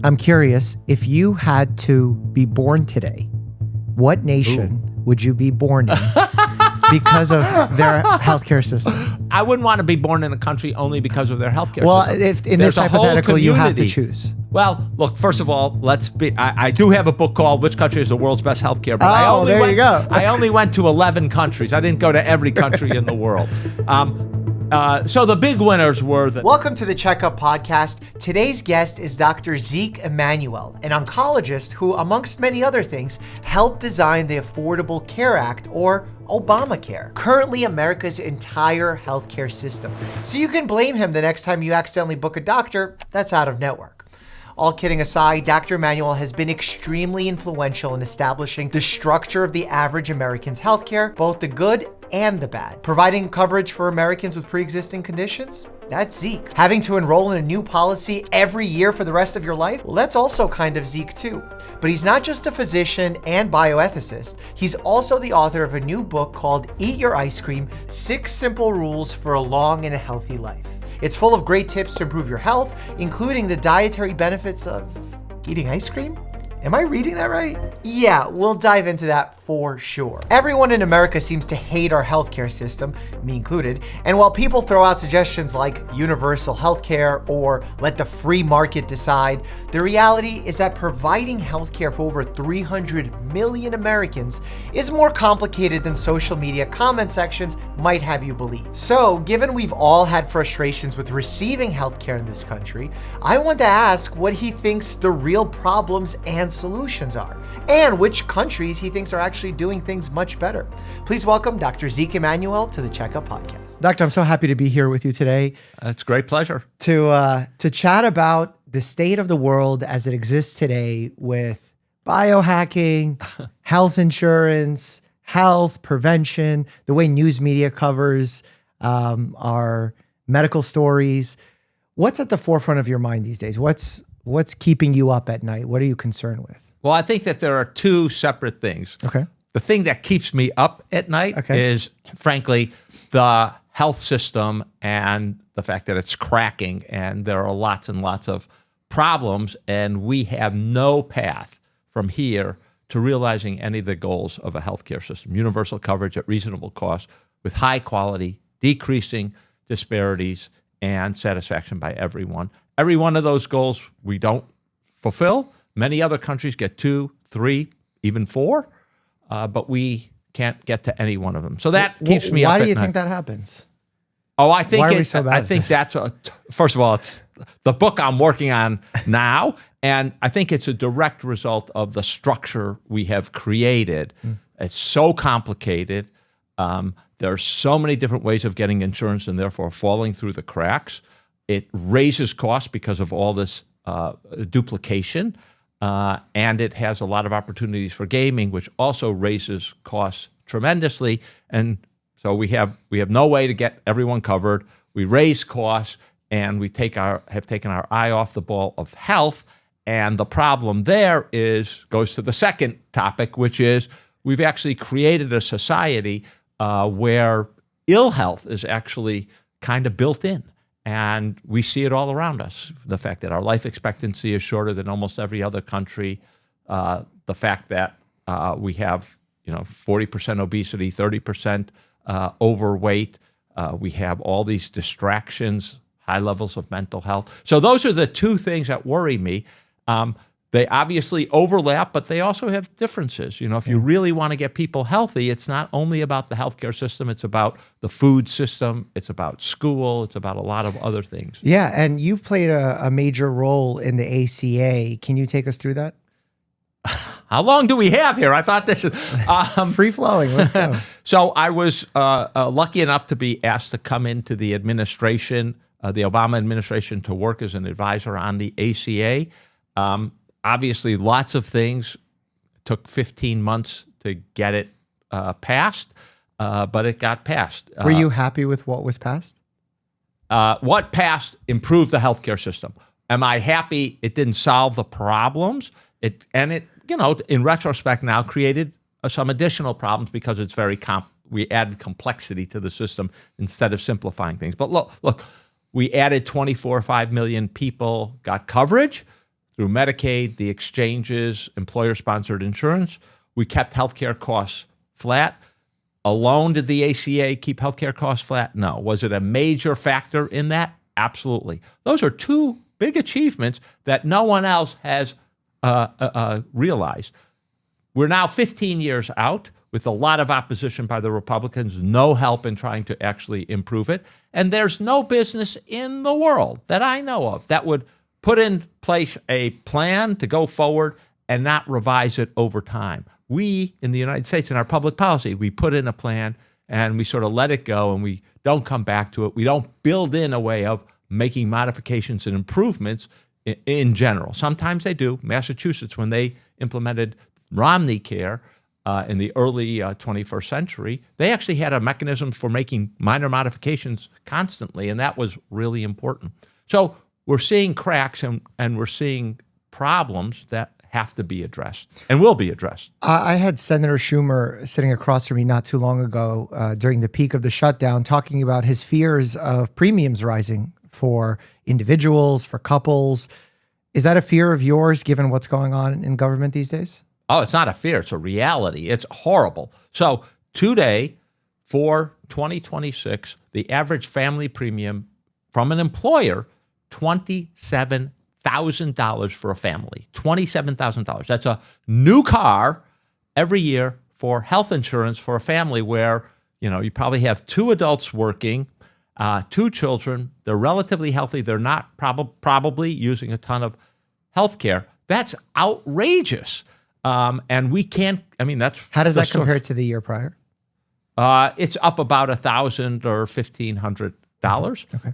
I'm curious, if you had to be born today, what nation would you be born in because of their healthcare system? I wouldn't want to be born in a country only because of their healthcare Well, system. if in this hypothetical, you have to choose. Well, look, first of all, I do have a book called Which Country is the World's Best Healthcare? But I only went to 11 countries. I didn't go to every country in the world. So the big winners were Welcome to the Checkup podcast. Today's guest is Dr. Zeke Emanuel, an oncologist who, amongst many other things, helped design the Affordable Care Act, or Obamacare, currently America's entire healthcare system. So you can blame him the next time you accidentally book a doctor that's out of network. All kidding aside, Dr. Emanuel has been extremely influential in establishing the structure of the average American's healthcare, both the good and the bad. Providing coverage for Americans with pre-existing conditions? That's Zeke. Having to enroll in a new policy every year for the rest of your life? Well, that's also kind of Zeke too. But he's not just a physician and bioethicist. He's also the author of a new book called Eat Your Ice Cream: 6 Simple Rules for a Long and a Healthy Life. It's full of great tips to improve your health, including the dietary benefits of eating ice cream. Am I reading that right? Yeah, we'll dive into that for sure. Everyone in America seems to hate our healthcare system, me included, and while people throw out suggestions like universal healthcare or let the free market decide, the reality is that providing healthcare for over 300 million Americans is more complicated than social media comment sections might have you believe. So, given we've all had frustrations with receiving healthcare in this country, I want to ask what he thinks the real problems and solutions are, and which countries he thinks are actually doing things much better. Please welcome Dr. Zeke Emanuel to the Checkup podcast. Doctor, I'm so happy to be here with you today. It's a great pleasure. To chat about the state of the world as it exists today with biohacking, health insurance, health prevention, the way news media covers our medical stories. What's at the forefront of your mind these days? What's keeping you up at night? What are you concerned with? Well, I think that there are two separate things. Okay. The thing that keeps me up at night is, frankly, the health system and the fact that it's cracking, and there are lots and lots of problems, and we have no path from here to realizing any of the goals of a healthcare system. Universal coverage at reasonable cost with high quality, decreasing disparities, and satisfaction by everyone. Every one of those goals we don't fulfill. Many other countries get 2, 3, even 4, but we can't get to any one of them. So that keeps me up at night. Why do you think that happens? Oh, I think Why are we so bad I at think this? that's first of all, it's the book I'm working on now, and I think it's a direct result of the structure we have created. It's so complicated. There are so many different ways of getting insurance and therefore falling through the cracks. It raises costs because of all this duplication, and it has a lot of opportunities for gaming, which also raises costs tremendously. And so we have no way to get everyone covered. We raise costs, and we have taken our eye off the ball of health. And the problem there goes to the second topic, which is we've actually created a society where ill health is actually kind of built in. And we see it all around us. The fact that our life expectancy is shorter than almost every other country. The fact that we have 40% obesity, 30% overweight. We have all these distractions, high levels of mental health. So those are the two things that worry me. They obviously overlap, but they also have differences. If you really want to get people healthy, it's not only about the healthcare system, it's about the food system, it's about school, it's about a lot of other things. Yeah, and you've played a major role in the ACA. Can you take us through that? How long do we have here? I thought this is... Free flowing, let's go. So I was lucky enough to be asked to come into the administration, the Obama administration, to work as an advisor on the ACA. Obviously, lots of things. Took 15 months to get it passed, but it got passed. Were you happy with what was passed? What passed improved the healthcare system. Am I happy it didn't solve the problems? In retrospect now, created some additional problems because it's very we added complexity to the system instead of simplifying things. But look, we added 24.5 million people got coverage. through Medicaid, the exchanges, employer-sponsored insurance, we kept healthcare costs flat. Alone, did the ACA keep healthcare costs flat? No. Was it a major factor in that? Absolutely. Those are two big achievements that no one else has realized. We're now 15 years out with a lot of opposition by the Republicans, no help in trying to actually improve it. And there's no business in the world that I know of that would put in place a plan to go forward and not revise it over time. We, in the United States, in our public policy, we put in a plan and we sort of let it go and we don't come back to it. We don't build in a way of making modifications and improvements in general. Sometimes they do. Massachusetts, when they implemented Romney Care in the early 21st century, they actually had a mechanism for making minor modifications constantly, and that was really important. So we're seeing cracks and we're seeing problems that have to be addressed and will be addressed. I had Senator Schumer sitting across from me not too long ago during the peak of the shutdown talking about his fears of premiums rising for individuals, for couples. Is that a fear of yours given what's going on in government these days? Oh, it's not a fear. It's a reality. It's horrible. So today, for 2026, the average family premium from an employer, $27,000 for a family. $27,000. That's a new car every year for health insurance for a family where, you probably have two adults working, two children. They're relatively healthy. They're not probably using a ton of health care. That's outrageous. And we can't, that's... How does that compare to the year prior? It's up about $1,000 or $1,500. Okay.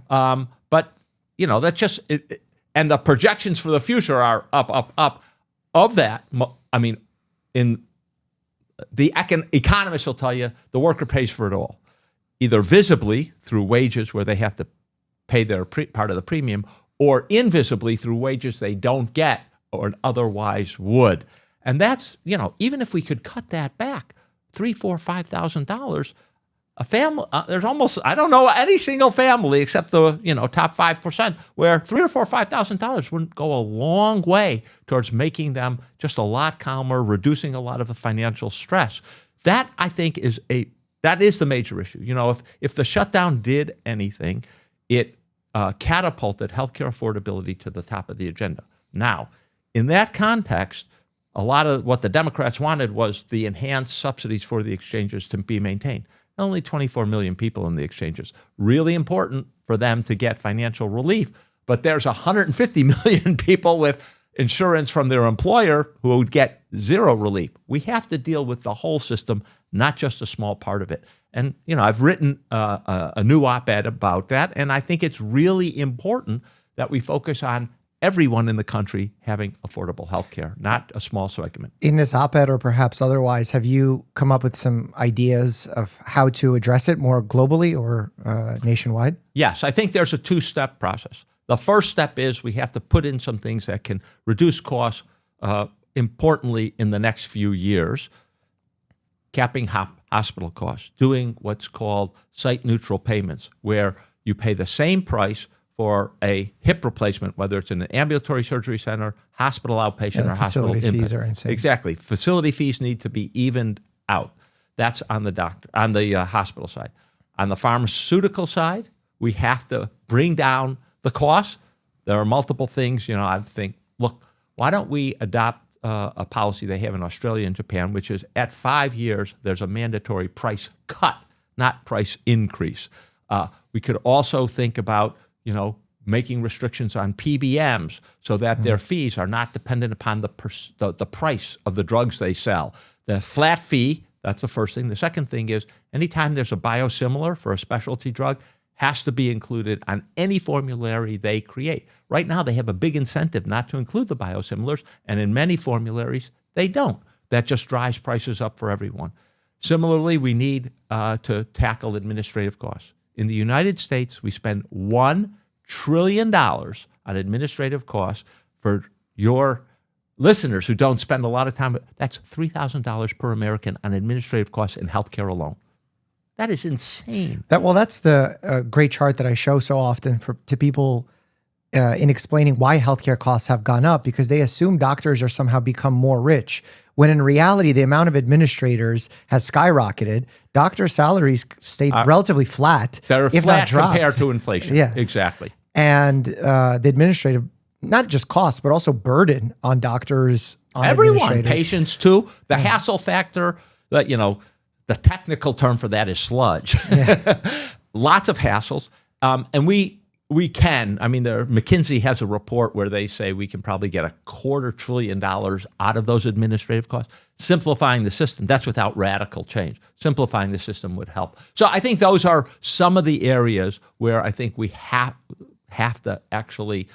But, that's just... And the projections for the future are up. Of that, in the economists will tell you the worker pays for it all, either visibly through wages where they have to pay their part of the premium, or invisibly through wages they don't get or otherwise would. And that's, even if we could cut that back, $3,000, $4,000, $5,000, a family, there's almost, I don't know any single family except the, top 5% where $3,000 or $4,000, $5,000 wouldn't go a long way towards making them just a lot calmer, reducing a lot of the financial stress. That, I think, that is the major issue. If the shutdown did anything, it catapulted healthcare affordability to the top of the agenda. Now, in that context, a lot of what the Democrats wanted was the enhanced subsidies for the exchanges to be maintained. Only 24 million people in the exchanges. Really important for them to get financial relief. But there's 150 million people with insurance from their employer who would get zero relief. We have to deal with the whole system, not just a small part of it. And, I've written a new op-ed about that, and I think it's really important that we focus on everyone in the country having affordable health care, not a small segment. In this op-ed or perhaps otherwise, have you come up with some ideas of how to address it more globally or nationwide? Yes, I think there's a two-step process. The first step is we have to put in some things that can reduce costs, importantly, in the next few years, capping hospital costs, doing what's called site-neutral payments, where you pay the same price for a hip replacement, whether it's in an ambulatory surgery center, hospital outpatient, or hospital inpatient. Facility fees are insane. Exactly. Facility fees need to be evened out. That's on the hospital side. On the pharmaceutical side, we have to bring down the costs. There are multiple things. I think, look, why don't we adopt a policy they have in Australia and Japan, which is at 5 years, there's a mandatory price cut, not price increase. We could also think about making restrictions on PBMs so that their fees are not dependent upon the price of the drugs they sell. The flat fee, that's the first thing. The second thing is anytime there's a biosimilar for a specialty drug, has to be included on any formulary they create. Right now, they have a big incentive not to include the biosimilars, and in many formularies, they don't. That just drives prices up for everyone. Similarly, we need to tackle administrative costs. In the United States, we spend $1 trillion on administrative costs. For your listeners who don't spend a lot of time, that's $3,000 per American on administrative costs in healthcare alone. That is insane. That's the great chart that I show so often to people in explaining why healthcare costs have gone up, because they assume doctors are somehow become more rich, when in reality, the amount of administrators has skyrocketed. Doctor salaries stayed relatively flat. They're if flat not dropped. compared to inflation. Yeah. Exactly. And the administrative, not just costs, but also burden on doctors, on Everyone, patients too. The hassle factor, that the technical term for that is sludge. Yeah. Lots of hassles. And we can, McKinsey has a report where they say we can probably get $250 billion out of those administrative costs. Simplifying the system, that's without radical change. Simplifying the system would help. So I think those are some of the areas where I think we have to actually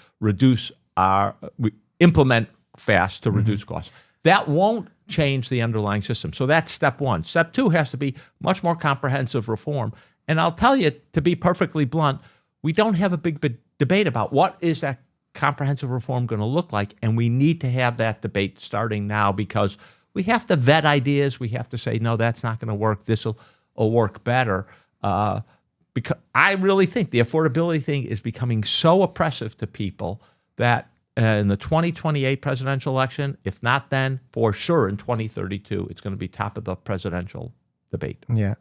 implement fast to reduce costs. That won't change the underlying system. So that's step one. Step two has to be much more comprehensive reform. And I'll tell you, to be perfectly blunt, we don't have a big debate about what is that comprehensive reform going to look like. And we need to have that debate starting now, because we have to vet ideas. We have to say, no, that's not going to work. This will work better. Because I really think the affordability thing is becoming so oppressive to people that in the 2028 presidential election, if not then, for sure in 2032, it's going to be top of the presidential debate. Yeah.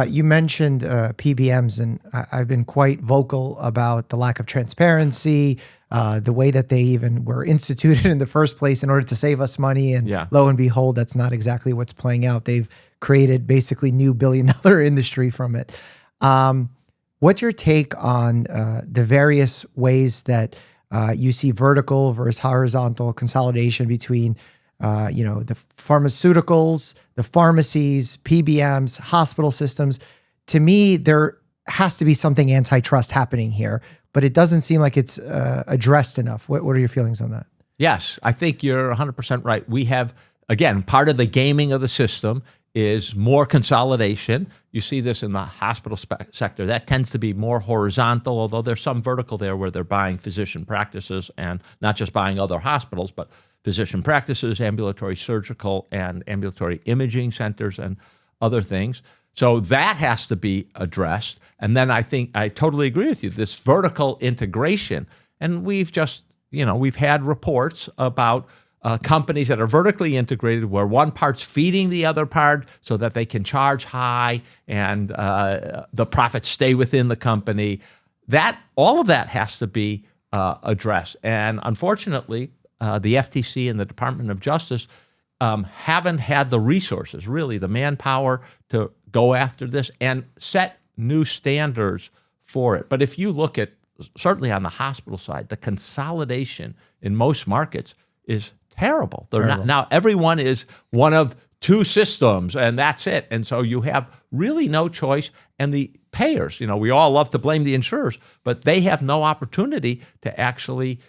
You mentioned PBMs, and I've been quite vocal about the lack of transparency, the way that they even were instituted in the first place in order to save us money. And lo and behold, that's not exactly what's playing out. They've created basically new billion-dollar industry from it. What's your take on the various ways that you see vertical versus horizontal consolidation between the pharmaceuticals, the pharmacies, PBMs, hospital systems? To me, there has to be something antitrust happening here, but it doesn't seem like it's addressed enough. What are your feelings on that? Yes, I think you're 100% right. We have, again, part of the gaming of the system is more consolidation. You see this in the hospital sector. That tends to be more horizontal, although there's some vertical there where they're buying physician practices and not just buying other hospitals, but physician practices, ambulatory surgical and ambulatory imaging centers and other things. So that has to be addressed. And then I think I totally agree with you, this vertical integration. And we've just, we've had reports about companies that are vertically integrated where one part's feeding the other part so that they can charge high and the profits stay within the company. All of that has to be addressed. And unfortunately, the FTC and the Department of Justice haven't had the resources, really, the manpower to go after this and set new standards for it. But if you look at, certainly on the hospital side, the consolidation in most markets is terrible. Now everyone is one of two systems, and that's it. And so you have really no choice. And the payers, we all love to blame the insurers, but they have no opportunity to actually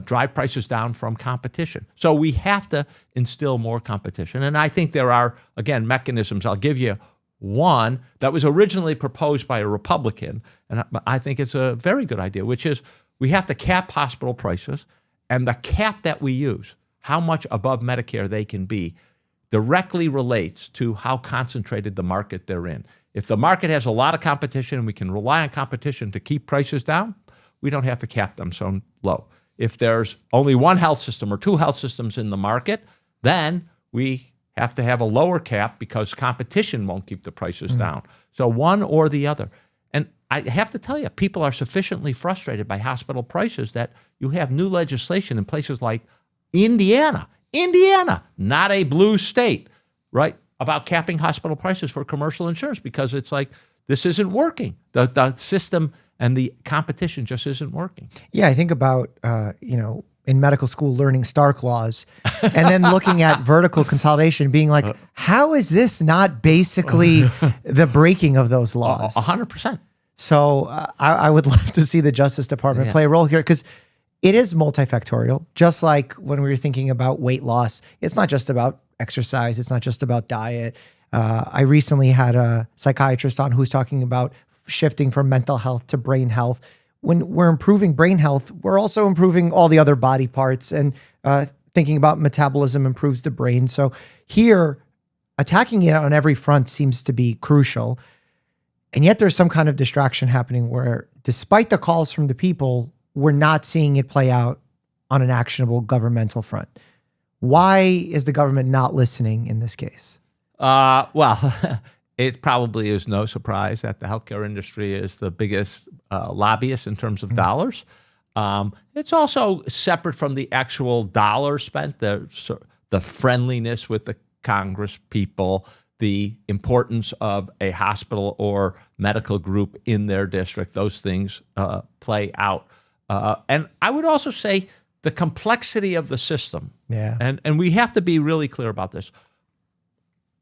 drive prices down from competition. So we have to instill more competition. And I think there are, again, mechanisms. I'll give you one that was originally proposed by a Republican, and I think it's a very good idea, which is we have to cap hospital prices, and the cap that we use, how much above Medicare they can be, directly relates to how concentrated the market they're in. If the market has a lot of competition and we can rely on competition to keep prices down, we don't have to cap them so low. If there's only one health system or two health systems in the market, then we have to have a lower cap because competition won't keep the prices down. So one or the other. And I have to tell you, people are sufficiently frustrated by hospital prices that you have new legislation in places like Indiana, not a blue state, right, about capping hospital prices for commercial insurance because it's like, this isn't working. The system and the competition just isn't working. Yeah, I think about, in medical school learning Stark laws and then looking at vertical consolidation being like, how is this not basically the breaking of those laws? 100%. So I would love to see the Justice Department play a role here because it is multifactorial. Just like when we were thinking about weight loss, it's not just about exercise. It's not just about diet. I recently had a psychiatrist on who's talking about shifting from mental health to brain health. When we're improving brain health, we're also improving all the other body parts, and thinking about metabolism improves the brain. So here, attacking it on every front seems to be crucial. And yet there's some kind of distraction happening where, despite the calls from the people, we're not seeing it play out on an actionable governmental front. Why is the government not listening in this case? Well, it probably is no surprise that the healthcare industry is the biggest lobbyist in terms of dollars. It's also separate from the actual dollars spent, the friendliness with the Congress people, the importance of a hospital or medical group in their district. Those things play out. And I would also say the complexity of the system. Yeah. And we have to be really clear about this.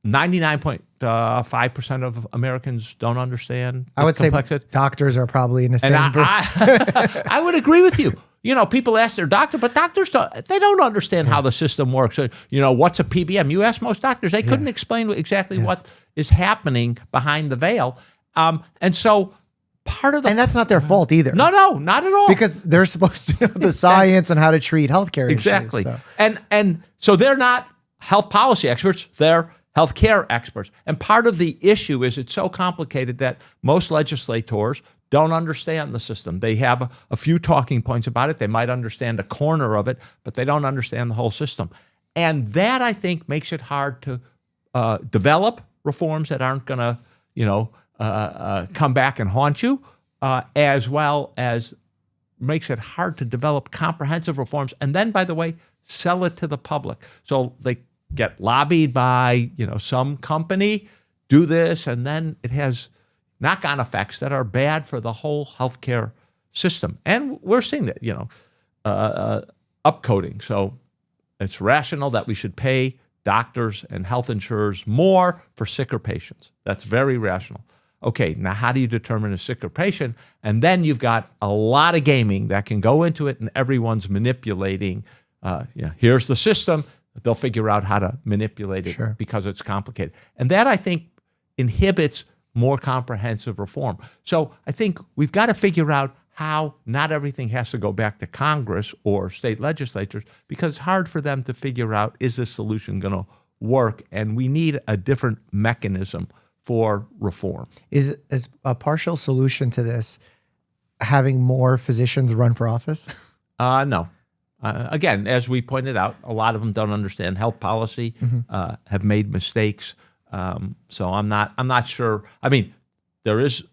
99.5% of Americans don't understand the I would complexity. say doctors are probably in the same And I would agree with you. People ask their doctor, but doctors they don't understand how the system works. So, what's a PBM? You ask most doctors, they couldn't explain exactly what is happening behind the veil. And so part of and that's not their fault either. No, not at all. Because they're supposed to know the science and how to treat healthcare exactly. issues. And so they're not health policy experts, they're healthcare experts. And part of the issue is it's so complicated that most legislators don't understand the system. They have a few talking points about it. They might understand a corner of it, but they don't understand the whole system. And that, I think, makes it hard to develop reforms that aren't going to, come back and haunt you, as well as makes it hard to develop comprehensive reforms. And then, by the way, sell it to the public. So they get lobbied by, some company, do this, and then it has knock-on effects that are bad for the whole healthcare system. And we're seeing that, upcoding. So it's rational that we should pay doctors and health insurers more for sicker patients. That's very rational. Okay, now how do you determine a sicker patient? And then you've got a lot of gaming that can go into it, and everyone's manipulating. Here's the system. They'll figure out how to manipulate it because it's complicated. And that, I think, inhibits more comprehensive reform. So I think we've got to figure out how not everything has to go back to Congress or state legislatures, because it's hard for them to figure out, is this solution going to work? And we need a different mechanism for reform. Is a partial solution to this having more physicians run for office? No. Again, as we pointed out, a lot of them don't understand health policy, have made mistakes. So I'm not sure. I mean, there is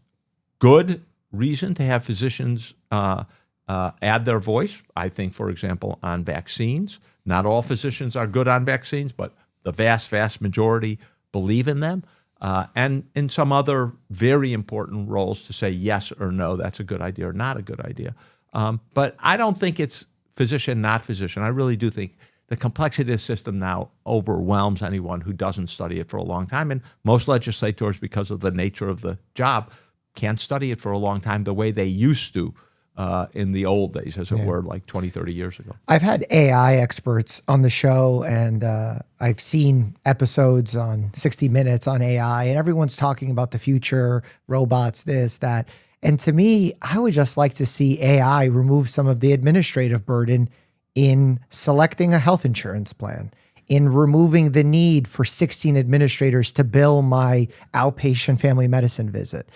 good reason to have physicians add their voice. I think, for example, on vaccines, not all physicians are good on vaccines, but the vast, vast majority believe in them. And in some other very important roles to say yes or no, that's a good idea or not a good idea. But I don't think it's physician, not physician. I really do think the complexity of the system now overwhelms anyone who doesn't study it for a long time. And most legislators, because of the nature of the job, can't study it for a long time the way they used to in the old days, as it were, like 20, 30 years ago. I've had AI experts on the show, and I've seen episodes on 60 Minutes on AI, and everyone's talking about the future, robots, this, that. And to me, I would just like to see AI remove some of the administrative burden in selecting a health insurance plan, in removing the need for 16 administrators to bill my outpatient family medicine visit.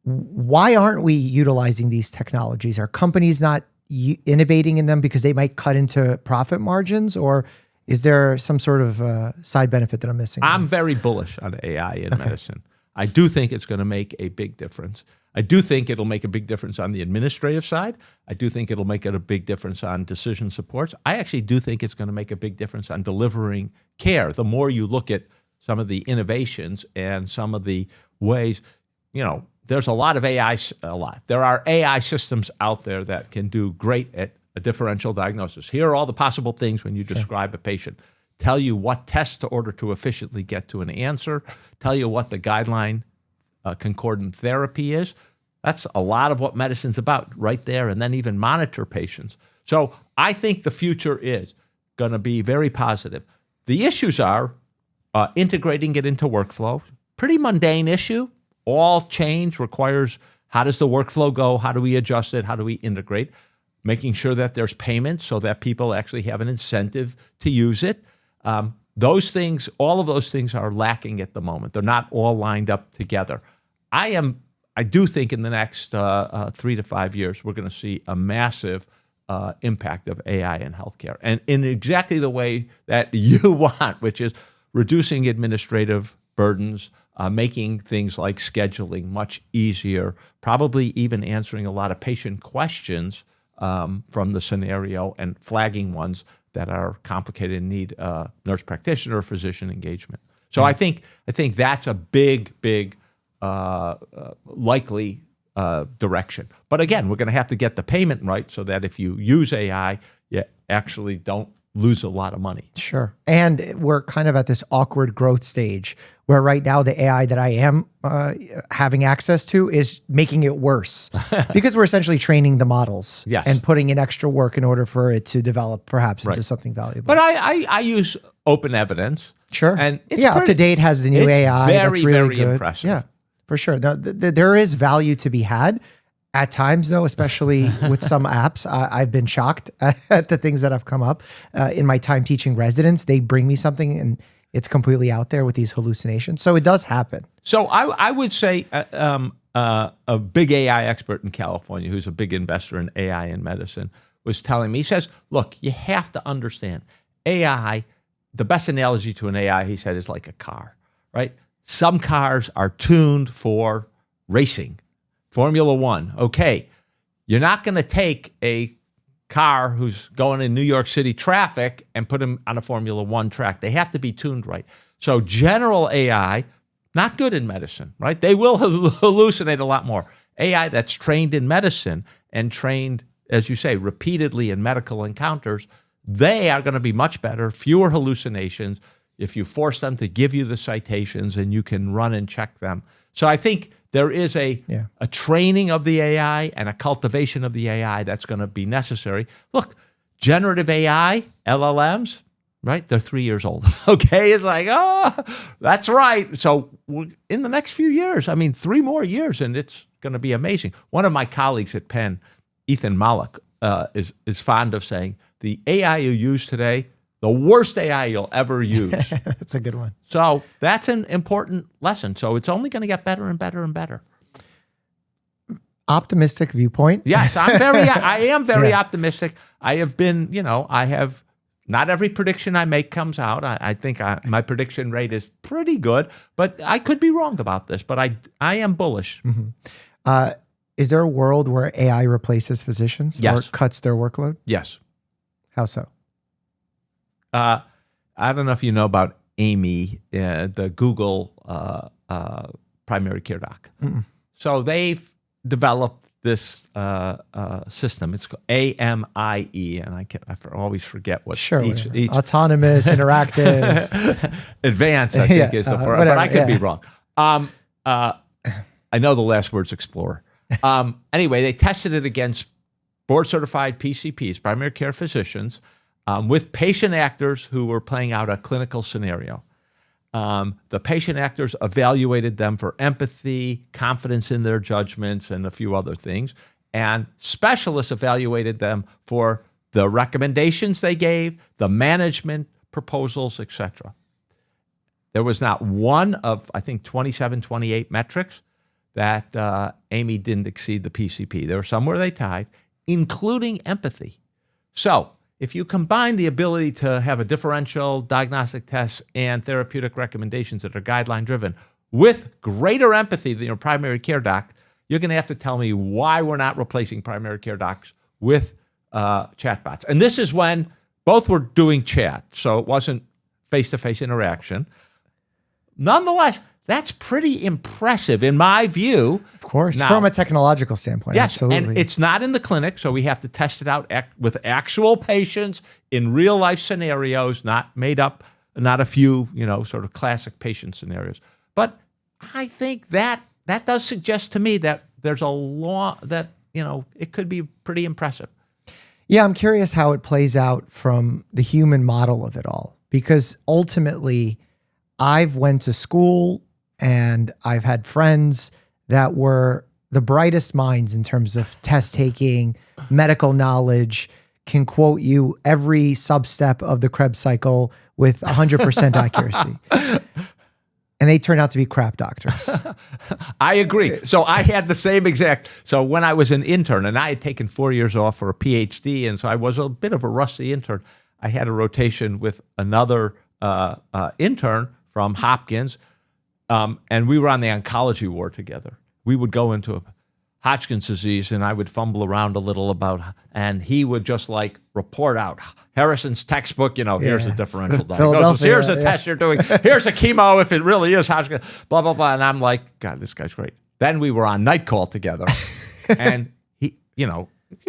Why aren't we utilizing these technologies? Are companies not innovating in them because they might cut into profit margins, or is there some sort of side benefit that I'm missing? I'm very bullish on AI in medicine. I do think it's going to make a big difference. I do think it'll make a big difference on the administrative side. I do think it'll make it a big difference on decision supports. I actually do think it's going to make a big difference on delivering care. The more you look at some of the innovations and some of the ways, there's a lot of AI, There are AI systems out there that can do great at a differential diagnosis. Here are all the possible things when you describe a patient. Tell you what tests to order to efficiently get to an answer. Tell you what the guideline concordant therapy is. That's a lot of what medicine's about right there, and then even monitor patients. So I think the future is going to be very positive. The issues are integrating it into workflow. Pretty mundane issue. All change requires, how does the workflow go? How do we adjust it? How do we integrate? Making sure that there's payments so that people actually have an incentive to use it. Those things, all of those things are lacking at the moment. They're not all lined up together. I am I do think in the next 3 to 5 years, we're going to see a massive impact of AI in healthcare, and in exactly the way that you want, which is reducing administrative burdens, making things like scheduling much easier, probably even answering a lot of patient questions from the scenario and flagging ones that are complicated and need nurse practitioner or physician engagement. So I think that's a big likely direction. But again, we're going to have to get the payment right so that if you use AI, you actually don't lose a lot of money. Sure. And we're kind of at this awkward growth stage where right now the AI that I am having access to is making it worse because we're essentially training the models and putting in extra work in order for it to develop perhaps into something valuable. But I use open evidence. Sure. And it's Up to date has the new AI. Very, that's really very good. impressive. Yeah, for sure. Now, there is value to be had. At times, though, especially with some apps, I've been shocked at the things that have come up in my time teaching residents. They bring me something and it's completely out there with these hallucinations. So it does happen. So I would say a big AI expert in California who's a big investor in AI in medicine was telling me, he says, look, you have to understand AI, the best analogy to an AI, he said, is like a car, right? Some cars are tuned for racing. Formula One, okay, you're not going to take a car who's going in New York City traffic and put them on a Formula One track. They have to be tuned right. So general AI, not good in medicine, right? They will hallucinate a lot more. AI that's trained in medicine and trained, as you say, repeatedly in medical encounters, they are going to be much better, fewer hallucinations if you force them to give you the citations and you can run and check them. So I think there is a training of the AI and a cultivation of the AI that's going to be necessary. Look, generative AI, LLMs, right? They're 3 years old. Okay, it's like, oh, that's right. So in the next few years, 3 more years, and it's going to be amazing. One of my colleagues at Penn, Ethan Malik, is fond of saying, the AI you use today, the worst AI you'll ever use. That's a good one. So that's an important lesson. So it's only going to get better and better and better. Optimistic viewpoint. Yes, I am very optimistic. I have been, not every prediction I make comes out. I think my prediction rate is pretty good, but I could be wrong about this, but I am bullish. Mm-hmm. Is there a world where AI replaces physicians or cuts their workload? Yes. How so? I don't know if you know about Amy, the Google primary care doc. Mm-mm. So they've developed this system. It's called AMIE, and I always forget what each autonomous, interactive, advanced. I think is the word, but I could be wrong. I know the last word's explorer. Anyway, they tested it against board-certified PCPs, primary care physicians, with patient actors who were playing out a clinical scenario. The patient actors evaluated them for empathy, confidence in their judgments, and a few other things. And specialists evaluated them for the recommendations they gave, the management proposals, etc. There was not one of, I think, 27, 28 metrics that Amy didn't exceed the PCP. There were some where they tied, including empathy. So if you combine the ability to have a differential diagnostic test and therapeutic recommendations that are guideline-driven with greater empathy than your primary care doc, you're going to have to tell me why we're not replacing primary care docs with chatbots. And this is when both were doing chat, so it wasn't face-to-face interaction. Nonetheless, that's pretty impressive in my view. Of course, now, from a technological standpoint, yes, absolutely. And it's not in the clinic, so we have to test it out with actual patients in real life scenarios, not made up, not a few, sort of classic patient scenarios. But I think that does suggest to me that there's a law that, it could be pretty impressive. Yeah, I'm curious how it plays out from the human model of it all, because ultimately I've went to school and I've had friends that were the brightest minds in terms of test taking, medical knowledge, can quote you every sub-step of the Krebs cycle with 100% accuracy. And they turn out to be crap doctors. I agree. So I had the same exact. So when I was an intern, and I had taken 4 years off for a PhD, and so I was a bit of a rusty intern, I had a rotation with another intern from Hopkins, and we were on the oncology ward together. We would go into Hodgkin's disease, and I would fumble around a little and he would just like report out Harrison's textbook, here's the differential diagnosis, here's the test you're doing, here's a chemo if it really is Hodgkin's, blah, blah, blah. And I'm like, God, this guy's great. Then we were on night call together, and he,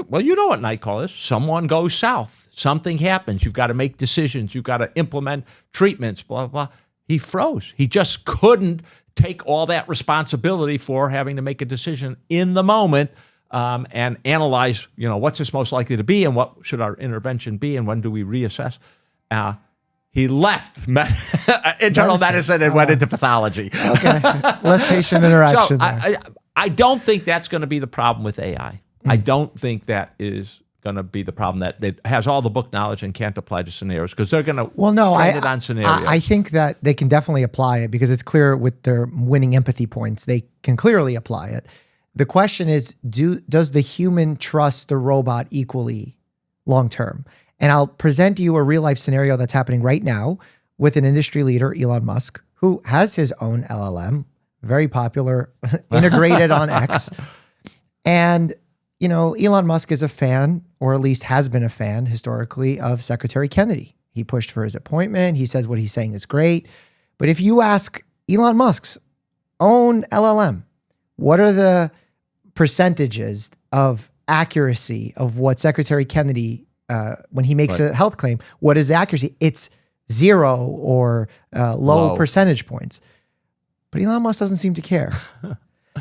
well, you know what night call is. Someone goes south. Something happens. You've got to make decisions. You've got to implement treatments, blah, blah. He froze. He just couldn't take all that responsibility for having to make a decision in the moment and analyze, what's this most likely to be and what should our intervention be and when do we reassess. He left internal medicine and went into pathology. Okay, less patient interaction. So I don't think that's going to be the problem with AI. I don't think that is going to be the problem, that it has all the book knowledge and can't apply to scenarios, because they're going to train it on scenarios. I think that they can definitely apply it because it's clear with their winning empathy points. They can clearly apply it. The question is, does the human trust the robot equally long term? And I'll present you a real life scenario that's happening right now with an industry leader, Elon Musk, who has his own LLM, very popular, integrated on X. And Elon Musk is a fan, or at least has been a fan historically, of Secretary Kennedy. He pushed for his appointment. He says what he's saying is great. But if you ask Elon Musk's own LLM, what are the percentages of accuracy of what Secretary Kennedy, when he makes a health claim, what is the accuracy? It's 0 or low percentage points. But Elon Musk doesn't seem to care.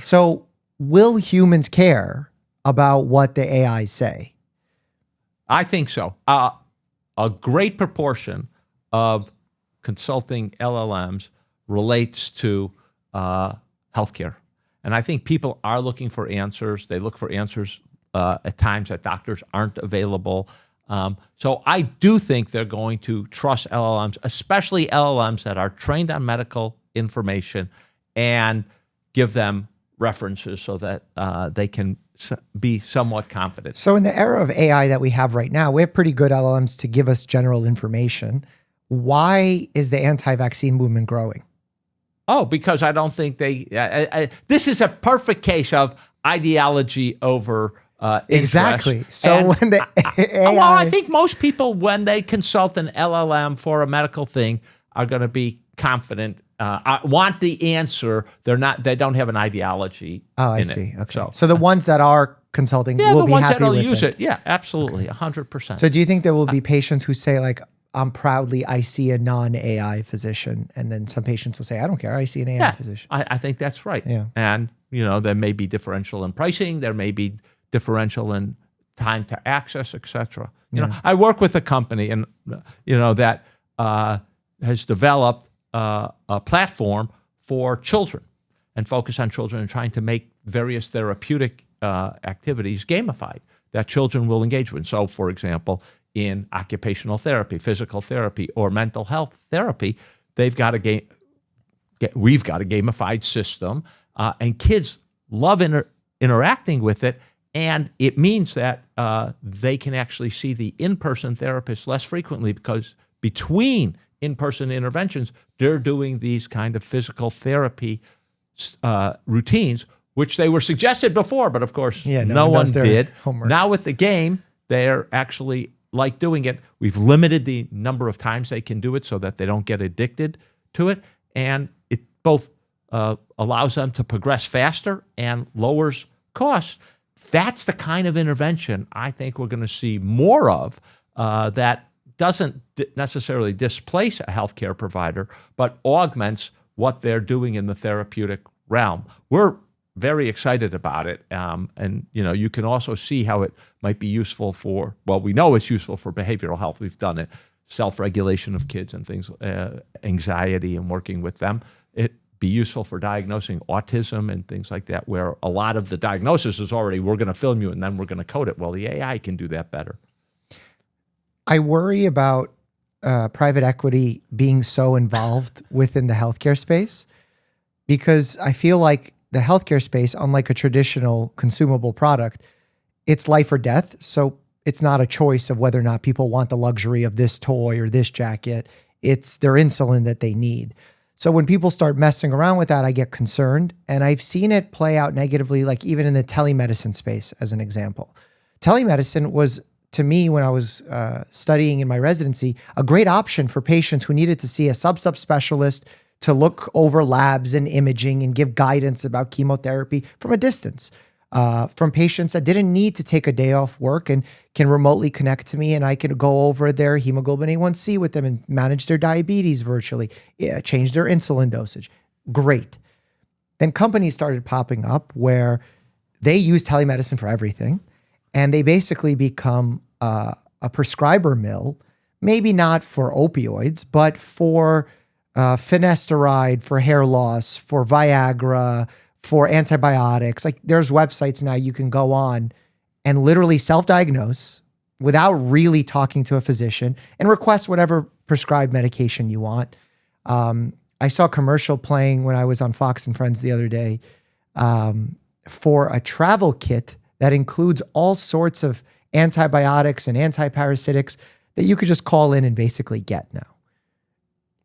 So will humans care about what the AI say? I think so. A great proportion of consulting LLMs relates to healthcare. And I think people are looking for answers. They look for answers at times that doctors aren't available. So I do think they're going to trust LLMs, especially LLMs that are trained on medical information, and give them references so that they can be somewhat confident. So in the era of AI that we have right now, we have pretty good LLMs to give us general information. Why is the anti-vaccine movement growing? Oh, because I don't think this is a perfect case of ideology over interest. Exactly. So when the AI... Well, I think most people, when they consult an LLM for a medical thing, are going to be confident, want the answer. They don't have an ideology. Oh, I see. Okay. So the ones that are consulting will be happy with it. the ones that'll use it. Yeah, absolutely. 100%. So do you think there will be patients who say, like, I see a non-AI physician, and then some patients will say, I don't care, I see an AI physician? I think that's right. Yeah. And, there may be differential in pricing. There may be differential in time to access, et cetera. I work with a company, and, that has developed a platform for children and focus on children and trying to make various therapeutic activities gamified that children will engage with. So, for example, in occupational therapy, physical therapy, or mental health therapy, we've got a gamified system, and kids love interacting with it. And it means that they can actually see the in-person therapist less frequently, because between in-person interventions, they're doing these kind of physical therapy routines, which they were suggested before, but of course, no one did. Homework. Now with the game, they're actually like doing it. We've limited the number of times they can do it so that they don't get addicted to it. And it both allows them to progress faster and lowers costs. That's the kind of intervention I think we're going to see more of, that doesn't necessarily displace a healthcare provider, but augments what they're doing in the therapeutic realm. We're very excited about it. And, you can also see how it might be useful we know it's useful for behavioral health. We've done it, self-regulation of kids and things, anxiety and working with them. It'd be useful for diagnosing autism and things like that, where a lot of the diagnosis is already, we're going to film you and then we're going to code it. Well, the AI can do that better. I worry about private equity being so involved within the healthcare space. because I feel like the healthcare space, unlike a traditional consumable product, it's life or death. So it's not a choice of whether or not people want the luxury of this toy or this jacket. It's their insulin that they need. So when people start messing around with that, I get concerned. And I've seen it play out negatively, like even in the telemedicine space, as an example. Telemedicine was, to me, when I was studying in my residency, a great option for patients who needed to see a subspecialist to look over labs and imaging and give guidance about chemotherapy from a distance. From patients that didn't need to take a day off work and can remotely connect to me, and I can go over their hemoglobin A1C with them and manage their diabetes virtually, change their insulin dosage. Great. Then companies started popping up where they use telemedicine for everything, and they basically become a prescriber mill, maybe not for opioids, but for finasteride, for hair loss, for Viagra, for antibiotics. Like there's websites now you can go on and literally self-diagnose without really talking to a physician and request whatever prescribed medication you want. I saw a commercial playing when I was on Fox and Friends the other day for a travel kit that includes all sorts of antibiotics and antiparasitics that you could just call in and basically get now.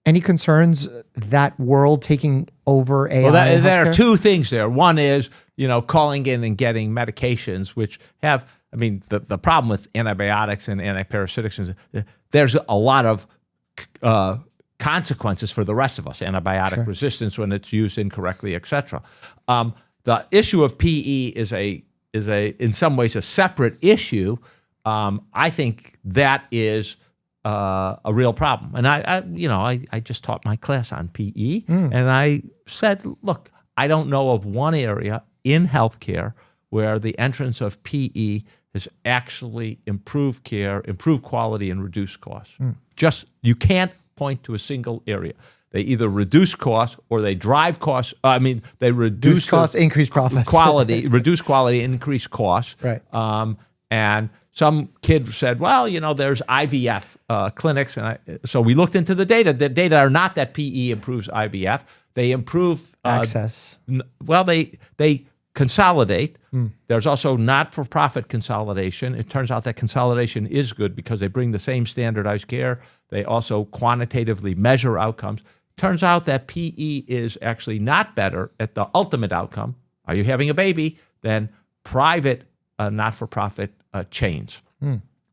Any concerns that world taking over AI? Well, there are two things there. One is, calling in and getting medications, which have, the problem with antibiotics and antiparasitics is there's a lot of consequences for the rest of us, antibiotic resistance when it's used incorrectly, et cetera. The issue of PE is in some ways a separate issue. I think that is a real problem. And I just taught my class on PE, and I said, look, I don't know of one area in healthcare where the entrance of PE has actually improved care, improved quality, and reduced costs. You can't point to a single area. They either reduce costs or they drive costs. They reduce costs, increase profits. Quality, reduce quality, increase costs. Right. And some kid said, well, there's IVF clinics. And so we looked into the data. The data are not that PE improves IVF. They improve access. They consolidate. There's also not-for-profit consolidation. It turns out that consolidation is good because they bring the same standardized care. They also quantitatively measure outcomes. Turns out that PE is actually not better at the ultimate outcome, are you having a baby, than private not-for-profit chains.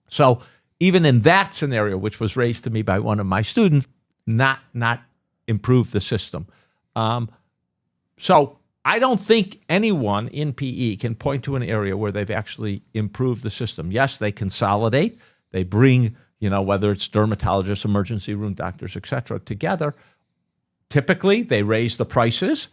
So even in that scenario, which was raised to me by one of my students, not improve the system. So I don't think anyone in PE can point to an area where they've actually improved the system. Yes, they consolidate. They bring, whether it's dermatologists, emergency room doctors, et cetera, together. Typically, they raise the prices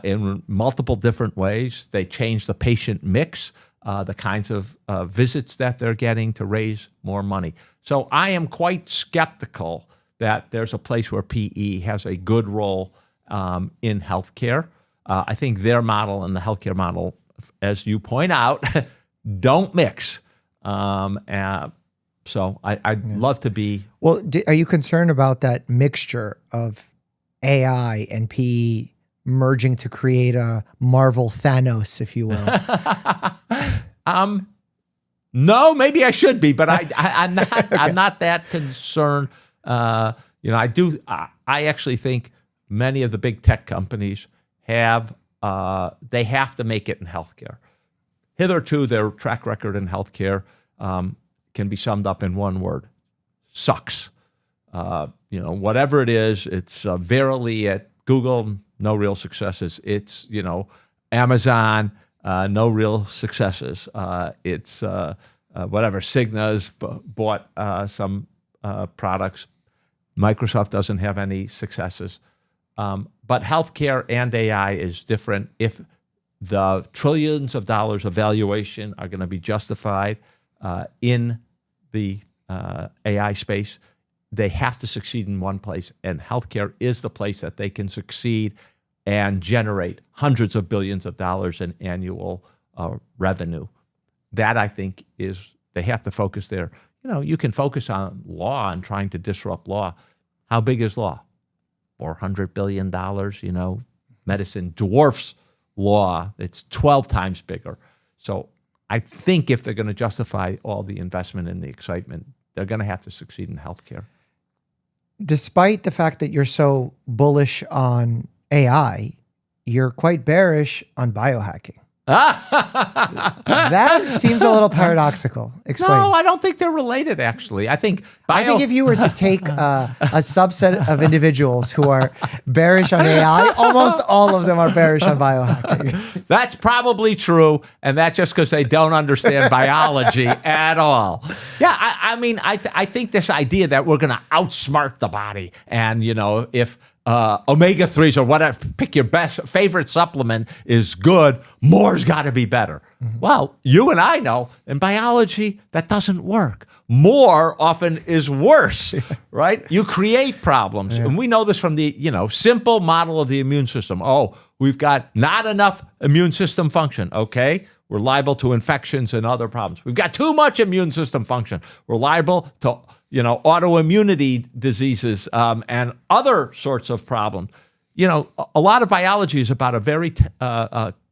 in multiple different ways. They change the patient mix, the kinds of visits that they're getting to raise more money. So I am quite skeptical that there's a place where PE has a good role in healthcare. I think their model and the healthcare model, as you point out, don't mix. So I'd love to be. Well, are you concerned about that mixture of AI and PE merging to create a Marvel Thanos, if you will? No, maybe I should be, but I'm not. Okay. I'm not that concerned. I actually think many of the big tech companies have to make it in healthcare. Hitherto, their track record in healthcare can be summed up in one word: sucks. Whatever it is, it's Verily at Google, no real successes. It's Amazon, no real successes. It's whatever Cigna's bought some products. Microsoft doesn't have any successes. But healthcare and AI is different. If the trillions of dollars of valuation are going to be justified in the AI space, they have to succeed in one place, and healthcare is the place that they can succeed and generate hundreds of billions of dollars in annual revenue. That, I think, is they have to focus there. You can focus on law and trying to disrupt law. How big is law? $400 billion, medicine dwarfs law. It's 12 times bigger. So I think if they're going to justify all the investment and the excitement, they're going to have to succeed in healthcare. Despite the fact that you're so bullish on AI, you're quite bearish on biohacking. That seems a little paradoxical. Explain. No, I don't think they're related, actually. I think if you were to take a subset of individuals who are bearish on AI, almost all of them are bearish on biohacking. That's probably true, and that's just because they don't understand biology at all. Yeah, I think this idea that we're going to outsmart the body, and if omega-3s or whatever, pick your favorite supplement is good, more's got to be better. Mm-hmm. Well, you and I know in biology that doesn't work. More often is worse, right? You create problems. Yeah. And we know this from the, simple model of the immune system. Oh, we've got not enough immune system function, okay? We're liable to infections and other problems. We've got too much immune system function. We're liable to autoimmunity diseases and other sorts of problems. A lot of biology is about a very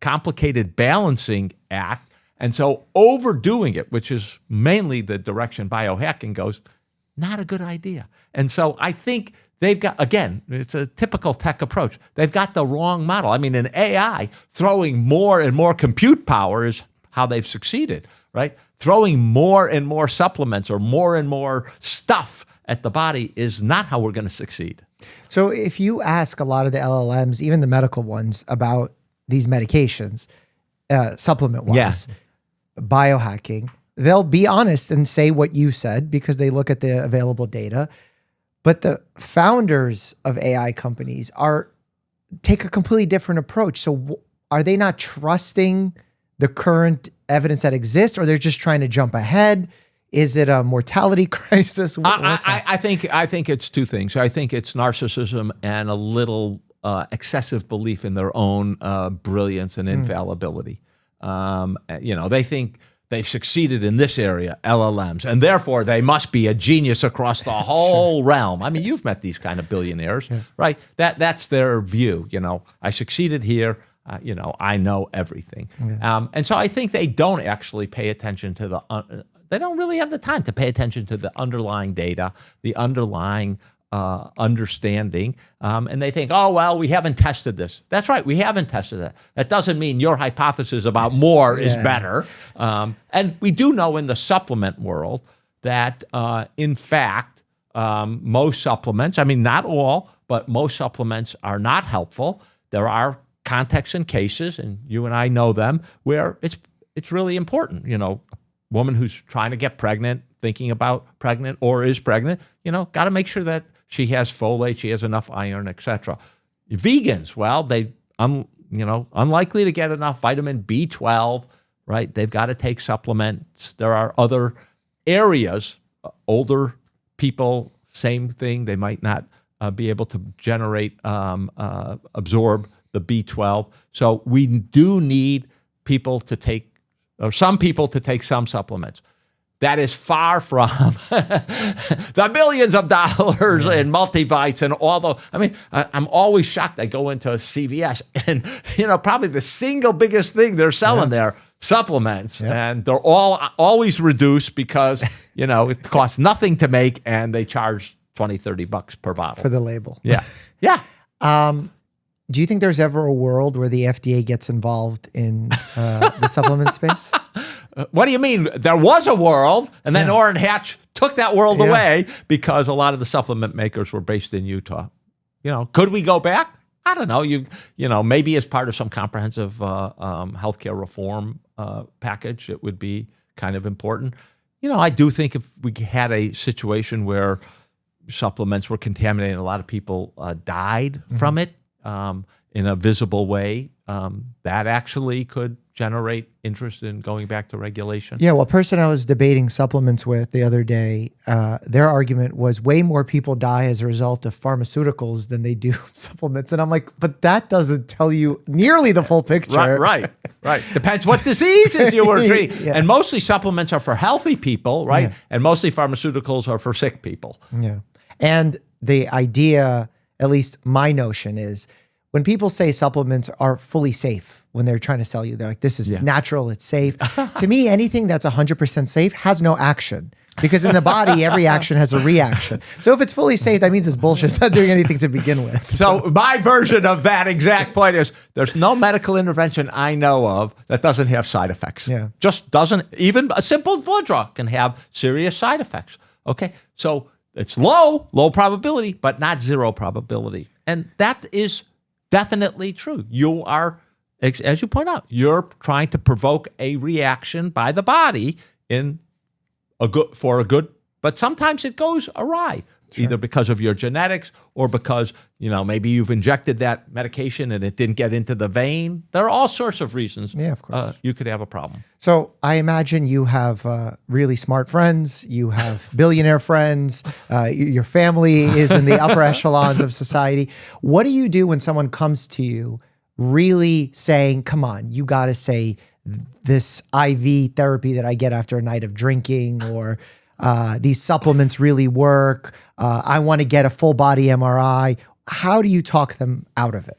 complicated balancing act. And so overdoing it, which is mainly the direction biohacking goes, not a good idea. And so I think they've got, again, it's a typical tech approach. They've got the wrong model. I mean, in AI, throwing more and more compute power is how they've succeeded, right? Throwing more and more supplements or more and more stuff at the body is not how we're going to succeed. So if you ask a lot of the LLMs, even the medical ones, about these medications, supplement-wise, biohacking, they'll be honest and say what you said because they look at the available data. But the founders of AI companies take a completely different approach. So are they not trusting the current evidence that exists, or they're just trying to jump ahead? Is it a mortality crisis? I think it's two things. I think it's narcissism and a little excessive belief in their own brilliance and infallibility. They think they've succeeded in this area, LLMs, and therefore they must be a genius across the whole realm. I mean, you've met these kind of billionaires, right? That's their view. I succeeded here. I know everything. And so I think they don't actually pay attention to they don't really have the time to pay attention to the underlying data, the underlying understanding. And they think, oh, well, we haven't tested this. That's right, we haven't tested it. That doesn't mean your hypothesis about more is better. And we do know in the supplement world that, in fact, most supplements, I mean, not all, but most supplements are not helpful. There are contexts and cases, and you and I know them, where it's really important. A woman who's trying to get pregnant, thinking about pregnant or is pregnant, got to make sure that she has folate, she has enough iron, etc. Vegans, well, they unlikely to get enough vitamin B12, right? They've got to take supplements. There are other areas, older people, same thing. They might not be able to generate, absorb the B12. So we do need some people to take some supplements. That is far from the millions of dollars in multivites and all the. I mean, I'm always shocked. I go into CVS and probably the single biggest thing they're selling there, supplements, and they're always reduced because it costs nothing to make and they charge $20-$30 per bottle for the label. Yeah. Do you think there's ever a world where the FDA gets involved in the supplement space? What do you mean? There was a world, and then Orrin Hatch took that world away because a lot of the supplement makers were based in Utah. Could we go back? I don't know. Maybe as part of some comprehensive healthcare reform package, it would be kind of important. I do think if we had a situation where supplements were contaminated, a lot of people died from it in a visible way, that actually could generate interest in going back to regulation. Yeah, well, a person I was debating supplements with the other day, their argument was way more people die as a result of pharmaceuticals than they do supplements. And I'm like, but that doesn't tell you nearly the full picture. Right. Depends what diseases you were treating. And mostly supplements are for healthy people, right? And mostly pharmaceuticals are for sick people. Yeah. And the idea, at least my notion is, when people say supplements are fully safe, when they're trying to sell you, they're like, this is natural, it's safe. To me, anything that's 100% safe has no action. Because in the body, every action has a reaction. So if it's fully safe, that means it's bullshit. It's not doing anything to begin with. So my version of that exact point is there's no medical intervention I know of that doesn't have side effects. Yeah. Just doesn't. Even a simple blood draw can have serious side effects. Okay. So it's low probability, but not zero probability. And that is definitely true. You are, as you point out, you're trying to provoke a reaction by the body but sometimes it goes awry, either because of your genetics or because, maybe you've injected that medication and it didn't get into the vein. There are all sorts of reasons of course. You could have a problem. So I imagine you have really smart friends, you have billionaire friends, your family is in the upper echelons of society. What do you do when someone comes to you really saying, come on, you got to say this IV therapy that I get after a night of drinking, or these supplements really work. I want to get a full body MRI. How do you talk them out of it?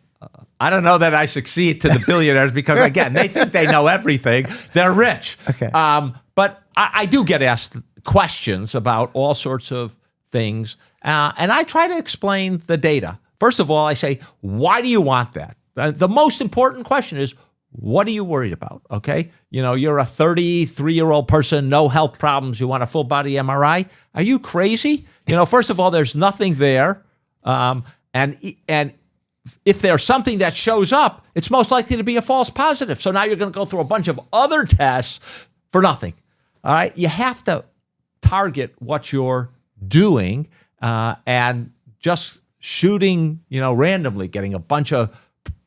I don't know that I succeed to the billionaires because, again, they think they know everything. They're rich. Okay. But I do get asked questions about all sorts of things, and I try to explain the data. First of all, I say, why do you want that? The most important question is, what are you worried about? Okay. You're a 33-year-old person, no health problems. You want a full body MRI? Are you crazy? First of all, there's nothing there. And if there's something that shows up, it's most likely to be a false positive. So now you're going to go through a bunch of other tests for nothing. All right. You have to target what you're doing, and just shooting, randomly, getting a bunch of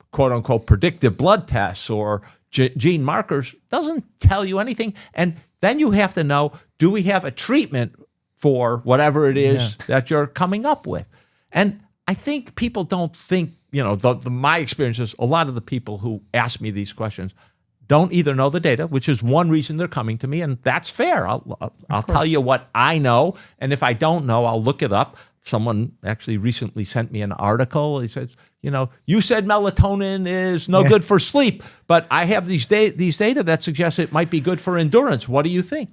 quote unquote predictive blood tests or gene markers doesn't tell you anything. And then you have to know, do we have a treatment for whatever it is that you're coming up with? And I think people don't think, my experience is a lot of the people who ask me these questions don't either know the data, which is one reason they're coming to me, and that's fair. I'll tell you what I know, and if I don't know, I'll look it up. Someone actually recently sent me an article. He says, you said melatonin is no good for sleep, but I have these data that suggest it might be good for endurance. What do you think?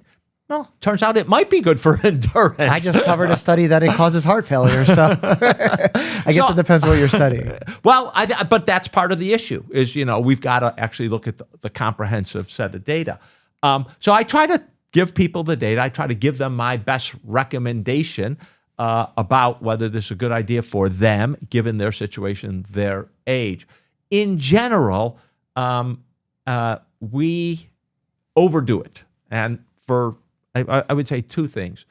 Well, turns out it might be good for endurance. I just covered a study that it causes heart failure, so I guess it depends what you're studying. Well, but that's part of the issue is, we've got to actually look at the comprehensive set of data. So I try to give people the data. I try to give them my best recommendation about whether this is a good idea for them, given their situation, their age. In general, we overdo it. And I would say two things.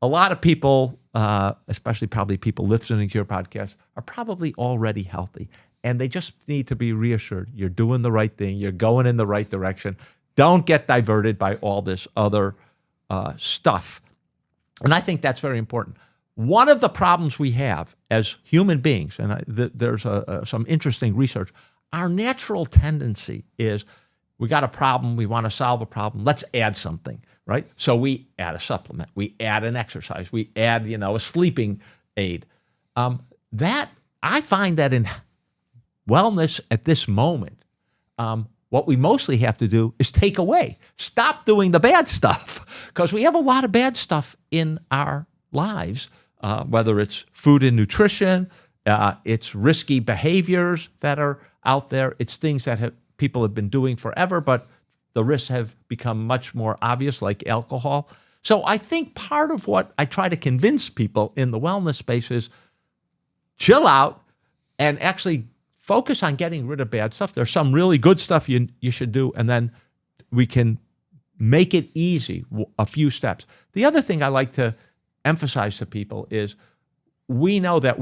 A lot of people, especially probably people listening to your podcast, are probably already healthy. And they just need to be reassured. You're doing the right thing. You're going in the right direction. Don't get diverted by all this other stuff. And I think that's very important. One of the problems we have as human beings, and there's some interesting research, our natural tendency is we got a problem, we want to solve a problem, let's add something, right? So we add a supplement, we add an exercise, we add, a sleeping aid. That I find that in wellness at this moment, what we mostly have to do is take away. Stop doing the bad stuff, because we have a lot of bad stuff in our lives. Whether it's food and nutrition, it's risky behaviors that are out there. It's things that people have been doing forever, but the risks have become much more obvious, like alcohol. So I think part of what I try to convince people in the wellness space is chill out and actually focus on getting rid of bad stuff. There's some really good stuff you should do, and then we can make it easy, a few steps. The other thing I like to emphasize to people is we know that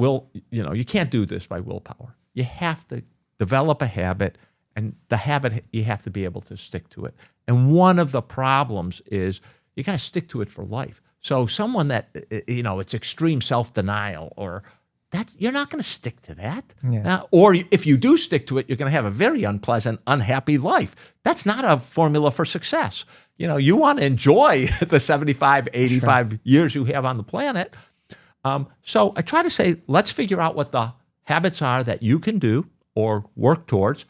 you can't do this by willpower. You have to develop a habit, and the habit, you have to be able to stick to it. And one of the problems is you got to stick to it for life. So someone that, it's extreme self-denial or that, you're not going to stick to that. Yeah. Or if you do stick to it, you're going to have a very unpleasant, unhappy life. That's not a formula for success. You want to enjoy the 75, 85 years you have on the planet. So I try to say, let's figure out what the habits are that you can do or work towards,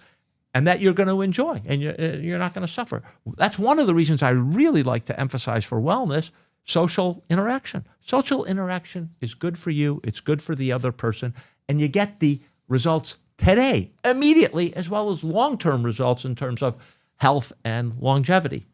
and that you're going to enjoy, and you're not going to suffer. That's one of the reasons I really like to emphasize for wellness social interaction. Social interaction is good for you. It's good for the other person, and you get the results today, immediately, as well as long-term results in terms of health and longevity.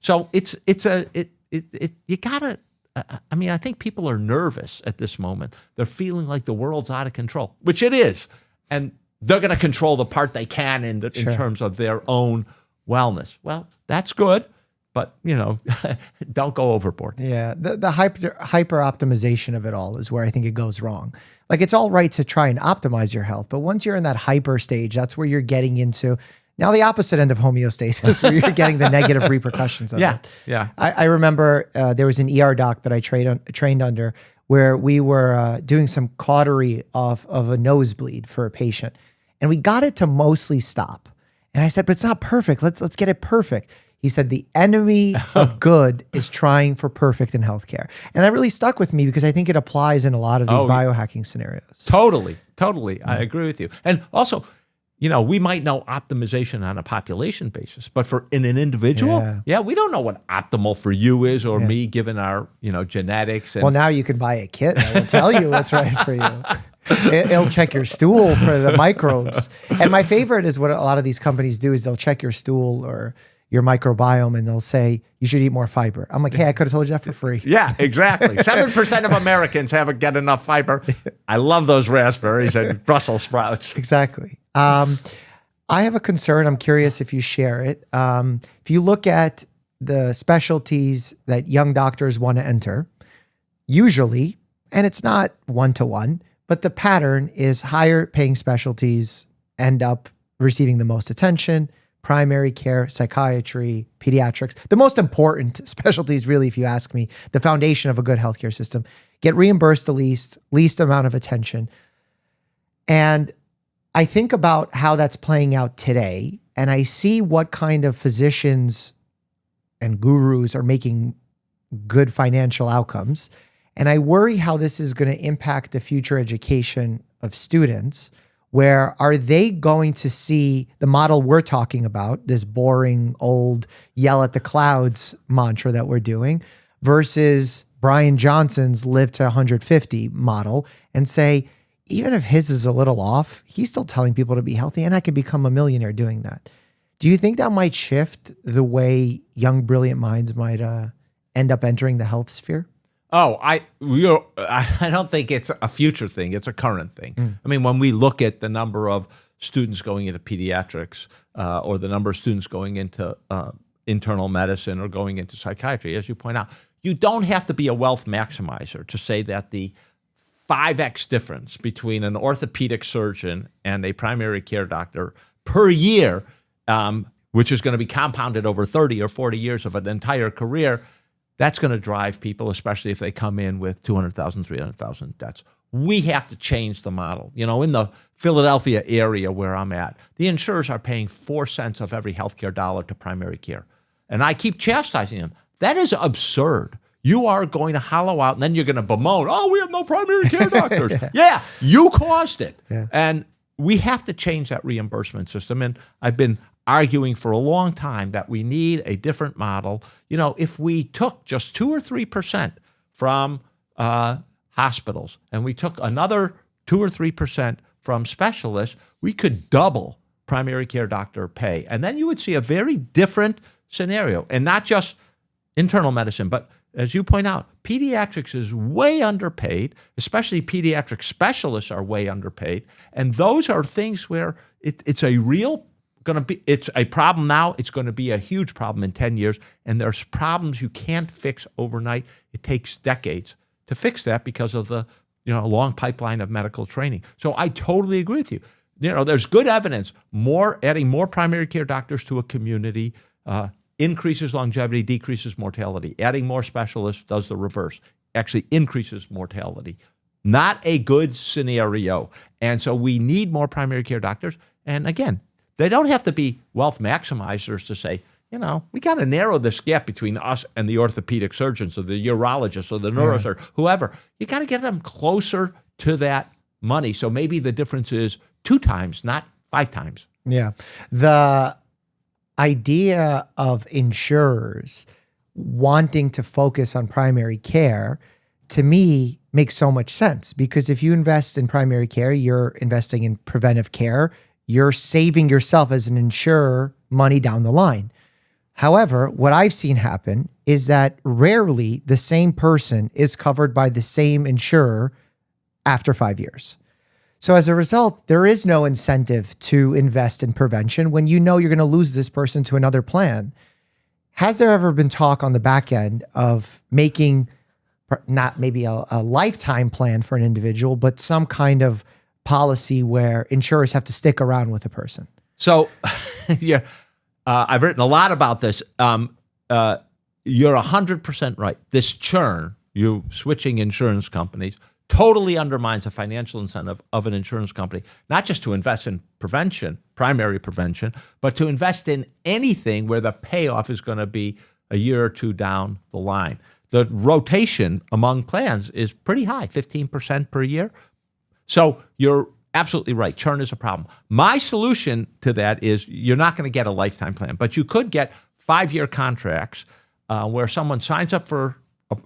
So you gotta. I mean, I think people are nervous at this moment. They're feeling like the world's out of control, which it is, and they're going to control the part they can in terms of their own wellness. Well, that's good, but don't go overboard. Yeah, the hyper optimization of it all is where I think it goes wrong. Like, it's all right to try and optimize your health, but once you're in that hyper stage, that's where you're getting into now the opposite end of homeostasis, where you're getting the negative repercussions of it. Yeah. I remember there was an ER doc that I trained under where we were doing some cautery of a nosebleed for a patient, and we got it to mostly stop. And I said, but it's not perfect. Let's get it perfect. He said, the enemy of good is trying for perfect in healthcare. And that really stuck with me because I think it applies in a lot of these biohacking scenarios. Totally. I agree with you. And also, we might know optimization on a population basis, but for in an individual, we don't know what optimal for you is or me, given our, genetics. And well, now you can buy a kit that will tell you what's right for you. It'll check your stool for the microbes. And my favorite is what a lot of these companies do is they'll check your stool or your microbiome and they'll say, you should eat more fiber. I'm like, hey, I could have told you that for free. Yeah, exactly. 7% of Americans haven't get enough fiber. I love those raspberries and Brussels sprouts. Exactly. I have a concern. I'm curious if you share it. If you look at the specialties that young doctors want to enter, usually, and it's not one-to-one, but the pattern is higher paying specialties end up receiving the most attention: primary care, psychiatry, pediatrics. The most important specialties, really, if you ask me, the foundation of a good healthcare system, get reimbursed the least amount of attention. And I think about how that's playing out today, and I see what kind of physicians and gurus are making good financial outcomes. And I worry how this is going to impact the future education of students. Where are they going to see the model we're talking about, this boring, old, yell at the clouds mantra that we're doing, versus Brian Johnson's live to 150 model, and say, even if his is a little off, he's still telling people to be healthy, and I could become a millionaire doing that. Do you think that might shift the way young, brilliant minds might end up entering the health sphere? Oh, I don't think it's a future thing. It's a current thing. I mean, when we look at the number of students going into pediatrics or the number of students going into internal medicine or going into psychiatry, as you point out, you don't have to be a wealth maximizer to say that the 5x difference between an orthopedic surgeon and a primary care doctor per year, which is going to be compounded over 30 or 40 years of an entire career, that's going to drive people, especially if they come in with 200,000, 300,000 debts. We have to change the model. In the Philadelphia area where I'm at, the insurers are paying 4 cents of every healthcare dollar to primary care. And I keep chastising them. That is absurd. You are going to hollow out, and then you're going to bemoan, oh, we have no primary care doctors. Yeah, you caused it. Yeah. And we have to change that reimbursement system. And I've been arguing for a long time that we need a different model. If we took just 2 or 3% from hospitals and we took another 2 or 3% from specialists, we could double primary care doctor pay. And then you would see a very different scenario. And not just internal medicine, but as you point out, pediatrics is way underpaid, especially pediatric specialists are way underpaid. And those are things where it's a problem now. It's going to be a huge problem in 10 years. And there's problems you can't fix overnight. It takes decades to fix that because of the long pipeline of medical training. So I totally agree with you. There's good evidence. Adding more primary care doctors to a community increases longevity, decreases mortality. Adding more specialists does the reverse. Actually increases mortality. Not a good scenario. And so we need more primary care doctors. And again, they don't have to be wealth maximizers to say, we got to narrow this gap between us and the orthopedic surgeons or the urologists or the neurosurgeons, whoever. You got to get them closer to that money. So maybe the difference is 2 times, not 5 times. Yeah. The idea of insurers wanting to focus on primary care, to me, makes so much sense, because if you invest in primary care, you're investing in preventive care. You're saving yourself as an insurer money down the line. However, what I've seen happen is that rarely the same person is covered by the same insurer after 5 years. So as a result, there is no incentive to invest in prevention when you know you're going to lose this person to another plan. Has there ever been talk on the back end of making not maybe a lifetime plan for an individual, but some kind of policy where insurers have to stick around with a person? So yeah, I've written a lot about this. You're 100% right. This churn, you switching insurance companies, totally undermines the financial incentive of an insurance company, not just to invest in prevention, primary prevention, but to invest in anything where the payoff is going to be a year or two down the line. The rotation among plans is pretty high, 15% per year. So you're absolutely right. Churn is a problem. My solution to that is you're not going to get a lifetime plan, but you could get 5-year contracts where someone signs up for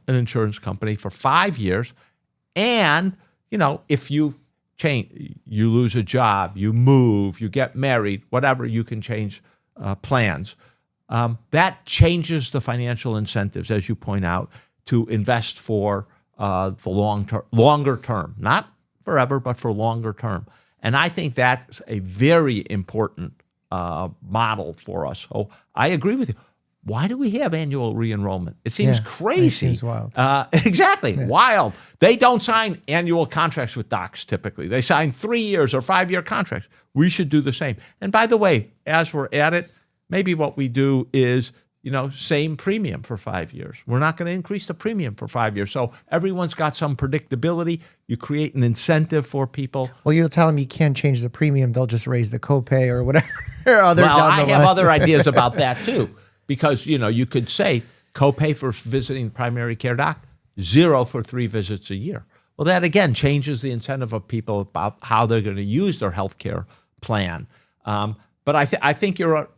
an insurance company for 5 years. And, if you change, you lose a job, you move, you get married, whatever, you can change plans. That changes the financial incentives, as you point out, to invest for the longer term, not forever, but for longer term. And I think that's a very important model for us. So I agree with you. Why do we have annual re-enrollment? It seems crazy. It seems wild. Exactly, wild. They don't sign annual contracts with docs typically. They sign 3 years or 5-year contracts. We should do the same. And by the way, as we're at it, maybe what we do is, same premium for 5 years. We're not going to increase the premium for 5 years. So everyone's got some predictability. You create an incentive for people. Well, you'll tell them you can't change the premium. They'll just raise the copay or whatever. I have other ideas about that too. Because, you could say copay for visiting the primary care doc, 0 for 3 visits a year. Well, that again changes the incentive of people about how they're going to use their healthcare plan. But I think you're,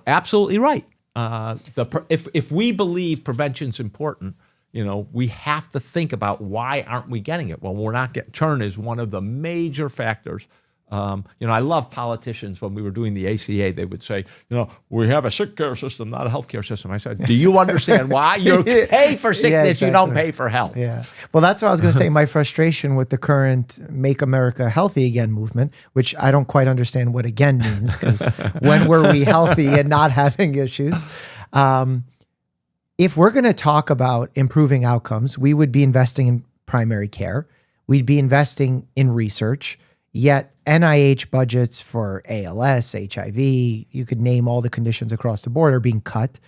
absolutely right. If we believe prevention's important, we have to think about why aren't we getting it? Well, we're not getting churn is one of the major factors. I love politicians. When we were doing the ACA, they would say, we have a sick care system, not a healthcare system. I said, do you understand why? You pay for sickness, exactly. You don't pay for health. Yeah. Well, that's what I was going to say. My frustration with the current Make America Healthy Again movement, which I don't quite understand what again means, because when were we healthy and not having issues? If we're going to talk about improving outcomes, we would be investing in primary care. We'd be investing in research. Yet NIH budgets for ALS, HIV, you could name all the conditions across the board, are being cut.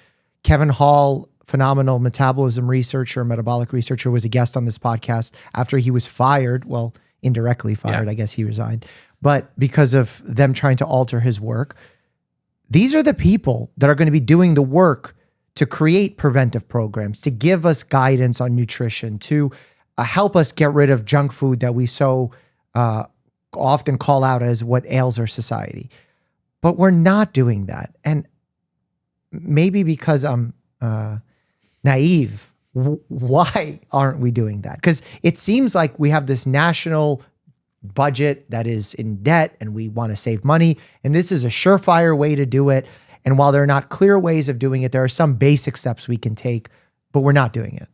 Kevin Hall, phenomenal metabolism researcher, metabolic researcher, was a guest on this podcast after he was fired. Well, indirectly fired, I guess he resigned. But because of them trying to alter his work, these are the people that are going to be doing the work to create preventive programs, to give us guidance on nutrition, to help us get rid of junk food that we so often call out as what ails our society. But we're not doing that. And maybe because I'm naive, why aren't we doing that? Because it seems like we have this national budget that is in debt and we want to save money. And this is a surefire way to do it. And while there are not clear ways of doing it, there are some basic steps we can take, but we're not doing it.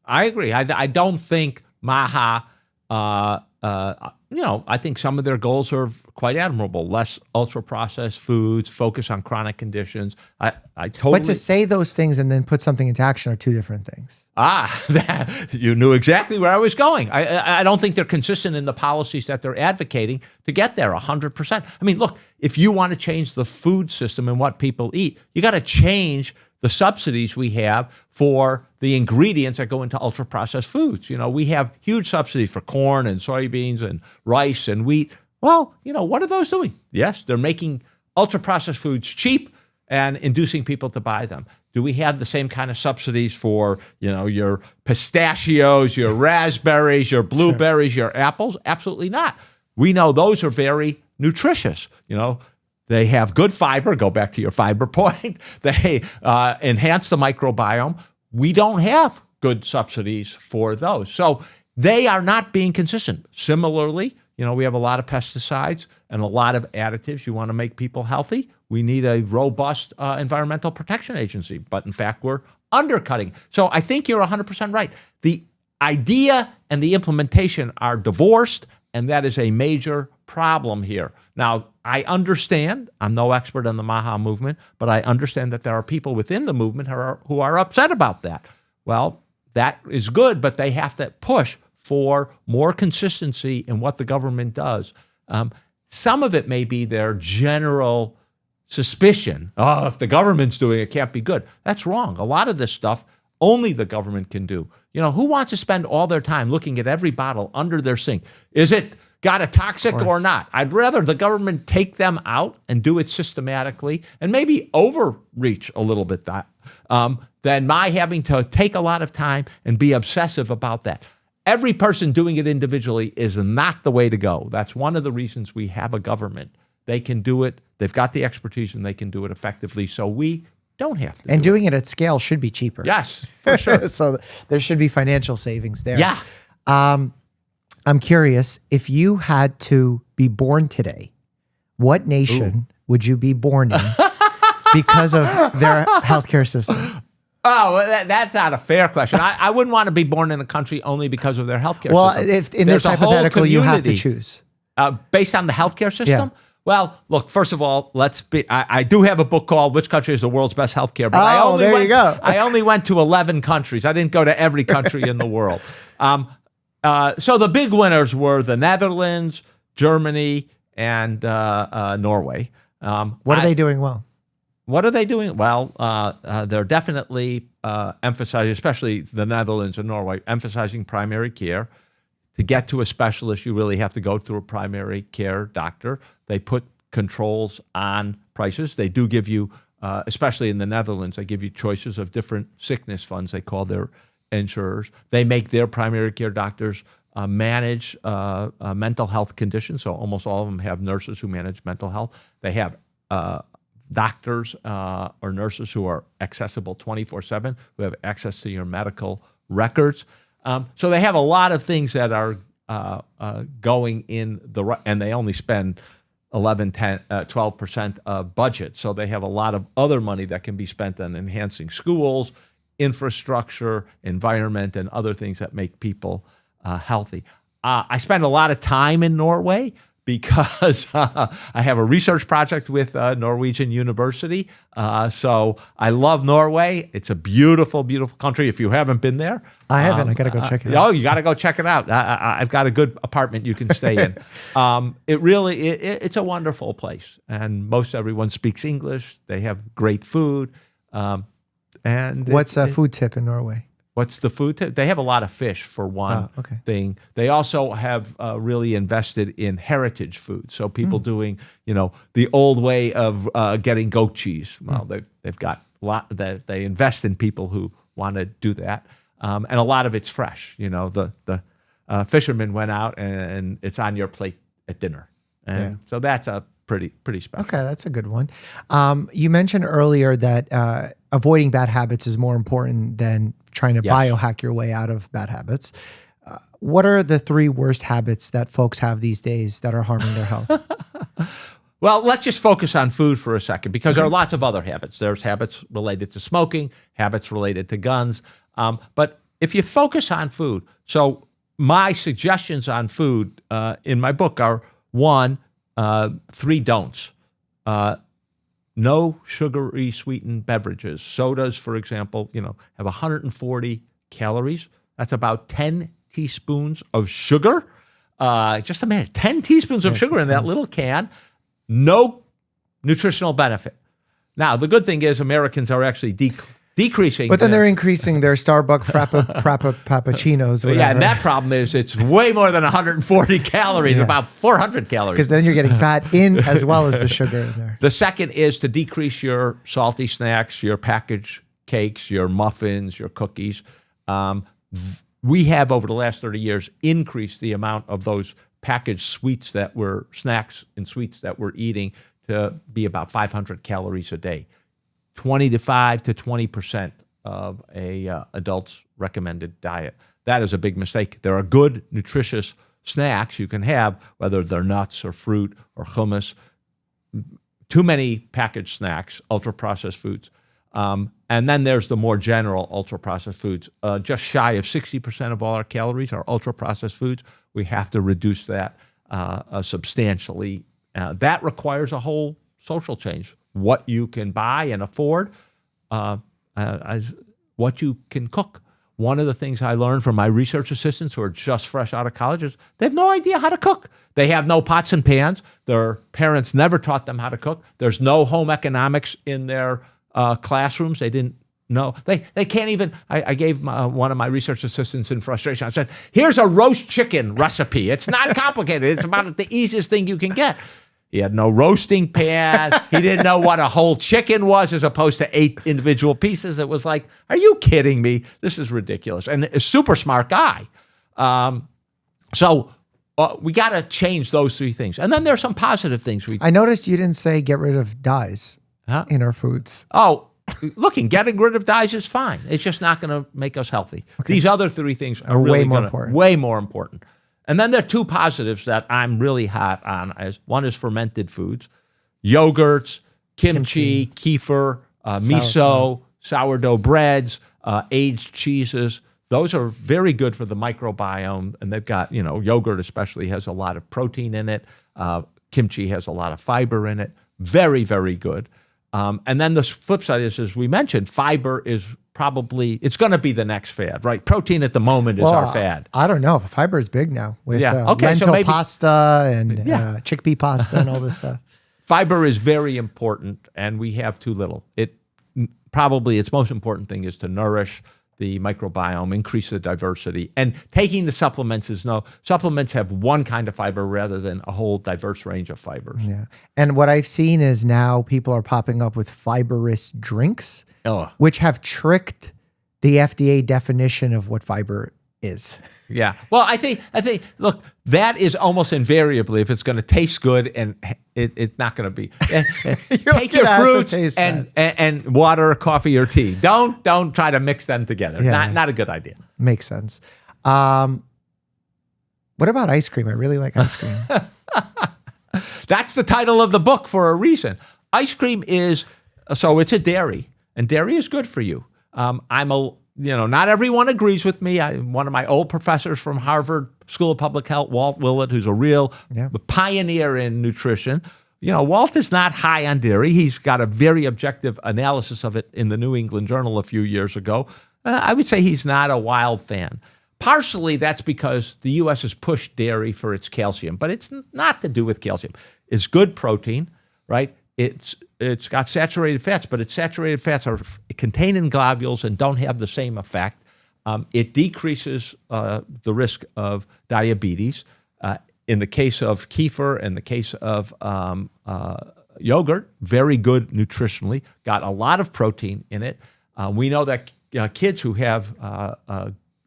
I agree. I don't think MAHA, I think some of their goals are quite admirable. Less ultra-processed foods, focus on chronic conditions. I totally. But to say those things and then put something into action are two different things. You knew exactly where I was going. I don't think they're consistent in the policies that they're advocating to get there 100%. I mean, look, if you want to change the food system and what people eat, you got to change the subsidies we have for the ingredients that go into ultra-processed foods. We have huge subsidies for corn and soybeans and rice and wheat. Well, what are those doing? Yes, they're making ultra-processed foods cheap and inducing people to buy them. Do we have the same kind of subsidies for, your pistachios, your raspberries, your blueberries, your apples? Absolutely not. We know those are very nutritious. They have good fiber. Go back to your fiber point. They enhance the microbiome. We don't have good subsidies for those. So they are not being consistent. Similarly, we have a lot of pesticides and a lot of additives. You want to make people healthy? We need a robust environmental protection agency. But in fact, we're undercutting. So I think you're 100% right. The idea and the implementation are divorced, and that is a major problem here. Now, I understand, I'm no expert on the MAHA movement, but I understand that there are people within the movement who are upset about that. Well, that is good, but they have to push for more consistency in what the government does. Some of it may be their general suspicion, if the government's doing it, it can't be good. That's wrong. A lot of this stuff only the government can do. Who wants to spend all their time looking at every bottle under their sink? Is it got a toxic or not? I'd rather the government take them out and do it systematically and maybe overreach a little bit than my having to take a lot of time and be obsessive about that. Every person doing it individually is not the way to go. That's one of the reasons we have a government. They can do it. They've got the expertise and they can do it effectively. So we don't have to. And doing it at scale should be cheaper. Yes, for sure. So there should be financial savings there. Yeah. I'm curious, if you had to be born today, what nation would you be born in because of their healthcare system? Oh, well, that's not a fair question. I wouldn't want to be born in a country only because of their healthcare well, system. If in this hypothetical, you have to choose. Based on the healthcare system? Yeah. Well, look, first of all, I do have a book called Which Country is the World's Best Healthcare? But I only went to 11 countries. I didn't go to every country in the world. So the big winners were the Netherlands, Germany, and Norway. What are they doing well? What are they doing? Well, they're definitely emphasizing, especially the Netherlands and Norway, emphasizing primary care. To get to a specialist, you really have to go through a primary care doctor. They put controls on prices. They do give you, especially in the Netherlands, they give you choices of different sickness funds, they call their insurers. They make their primary care doctors manage mental health conditions. So almost all of them have nurses who manage mental health. They have doctors or nurses who are accessible 24/7, who have access to your medical records. So they have a lot of things that are going in the right, and they only spend 11, 10, 12% of budget. So they have a lot of other money that can be spent on enhancing schools, infrastructure, environment, and other things that make people healthy. I spend a lot of time in Norway because I have a research project with Norwegian University. So I love Norway. It's a beautiful, beautiful country. If you haven't been there. I haven't. I got to go check it out. Oh, you got to go check it out. I've got a good apartment you can stay in. It's a wonderful place. And most everyone speaks English. They have great food. And what's a food tip in Norway? What's the food tip? They have a lot of fish for one thing. They also have really invested in heritage food. So people doing, the old way of getting goat cheese. Well, they've got a lot that they invest in people who want to do that. And a lot of it's fresh. The fishermen went out and it's on your plate at dinner. And so that's a pretty special. Okay, that's a good one. You mentioned earlier that avoiding bad habits is more important than trying to biohack your way out of bad habits. What are the 3 worst habits that folks have these days that are harming their health? Well, let's just focus on food for a second because there are lots of other habits. There's habits related to smoking, habits related to guns. But if you focus on food, so my suggestions on food in my book are 1, 3 don'ts. No sugary sweetened beverages. Sodas, for example, have 140 calories. That's about 10 teaspoons of sugar. Just imagine, 10 teaspoons of sugar in that little can. No nutritional benefit. Now, the good thing is Americans are actually decreasing. But then they're increasing their Starbucks frappuccinos. Yeah, and that problem is it's way more than 140 calories, about 400 calories. Because then you're getting fat in as well as the sugar in there. The second is to decrease your salty snacks, your packaged cakes, your muffins, your cookies. We have, over the last 30 years, increased the amount of those packaged snacks and sweets that we're eating to be about 500 calories a day. 25 to 20% of a adult's recommended diet. That is a big mistake. There are good, nutritious snacks you can have, whether they're nuts or fruit or hummus. Too many packaged snacks, ultra-processed foods. And then there's the more general ultra-processed foods. Just shy of 60% of all our calories are ultra-processed foods. We have to reduce that substantially. That requires a whole social change. What you can buy and afford, as what you can cook. One of the things I learned from my research assistants who are just fresh out of college is they have no idea how to cook. They have no pots and pans. Their parents never taught them how to cook. There's no home economics in their classrooms. They didn't know. They can't even, I gave one of my research assistants in frustration, I said, here's a roast chicken recipe. It's not complicated. It's about the easiest thing you can get. He had no roasting pan. He didn't know what a whole chicken was as opposed to 8 individual pieces. It was like, are you kidding me? This is ridiculous. And a super smart guy. So we got to change those 3 things. And then there's some positive things. I noticed you didn't say get rid of dyes in our foods. Oh, getting rid of dyes is fine. It's just not going to make us healthy. Okay. These other 3 things are really way more important. And then there are 2 positives that I'm really hot on. One is fermented foods, yogurts, kimchi, kefir, miso, sourdough breads, aged cheeses. Those are very good for the microbiome. And they've got, yogurt especially has a lot of protein in it. Kimchi has a lot of fiber in it. Very, very good. And then the flip side is, as we mentioned, fiber is it's going to be the next fad, right? Protein at the moment is our fad. I don't know. Fiber is big now with lentil pasta and chickpea pasta and all this stuff. Fiber is very important, and we have too little. Its most important thing is to nourish the microbiome, increase the diversity. And taking the supplements supplements have one kind of fiber rather than a whole diverse range of fibers. Yeah. And what I've seen is now people are popping up with fibrous drinks, which have tricked the FDA definition of what fiber is. Yeah. Well, I think, look, that is almost invariably, if it's going to taste good, and it's not going to be. Take your fruits and water, coffee, or tea. Don't try to mix them together. Yeah. Not a good idea. Makes sense. What about ice cream? I really like ice cream. That's the title of the book for a reason. Ice cream it's a dairy, and dairy is good for you. Not everyone agrees with me. One of my old professors from Harvard School of Public Health, Walt Willett, who's a real pioneer in nutrition. Walt is not high on dairy. He's got a very objective analysis of it in the New England Journal a few years ago. I would say he's not a wild fan. Partially, that's because the U.S. has pushed dairy for its calcium, but it's not to do with calcium. It's good protein, right? It's got saturated fats, but its saturated fats are contained in globules and don't have the same effect. It decreases the risk of diabetes. In the case of kefir, in the case of yogurt, very good nutritionally, got a lot of protein in it. We know that kids who have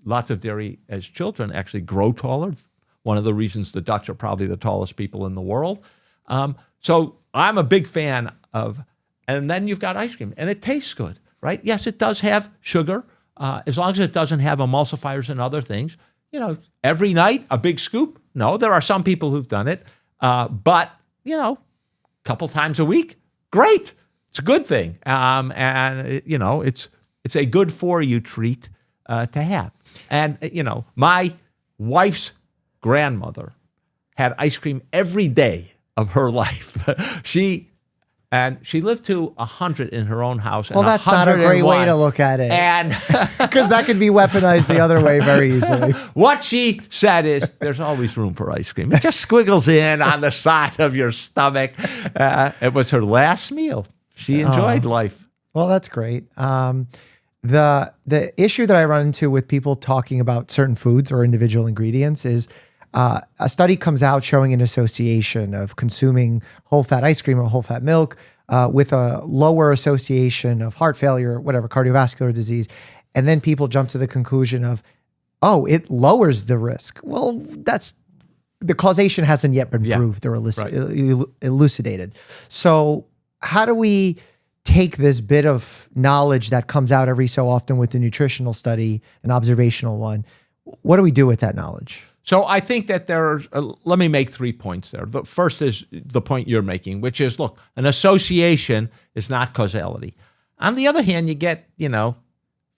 lots of dairy as children actually grow taller. One of the reasons the Dutch are probably the tallest people in the world. So I'm a big fan of, and then you've got ice cream, and it tastes good, right? Yes, it does have sugar, as long as it doesn't have emulsifiers and other things. Every night, a big scoop? No, there are some people who've done it, but, a couple times a week, great. It's a good thing. It's a good for you treat to have. And, my wife's grandmother had ice cream every day of her life. She lived to 100 in her own house. Well, that's not a great way to look at it. And because that can be weaponized the other way very easily. What she said is, there's always room for ice cream. It just squiggles in on the side of your stomach. It was her last meal. She enjoyed life. Well, that's great. The issue that I run into with people talking about certain foods or individual ingredients is a study comes out showing an association of consuming whole-fat ice cream or whole-fat milk with a lower association of heart failure, whatever, cardiovascular disease. And then people jump to the conclusion of, it lowers the risk. Well, that's the causation hasn't yet been proved or elucidated. So how do we take this bit of knowledge that comes out every so often with the nutritional study, an observational one? What do we do with that knowledge? So I think that let me make 3 points there. The first is the point you're making, which is, look, an association is not causality. On the other hand, you get,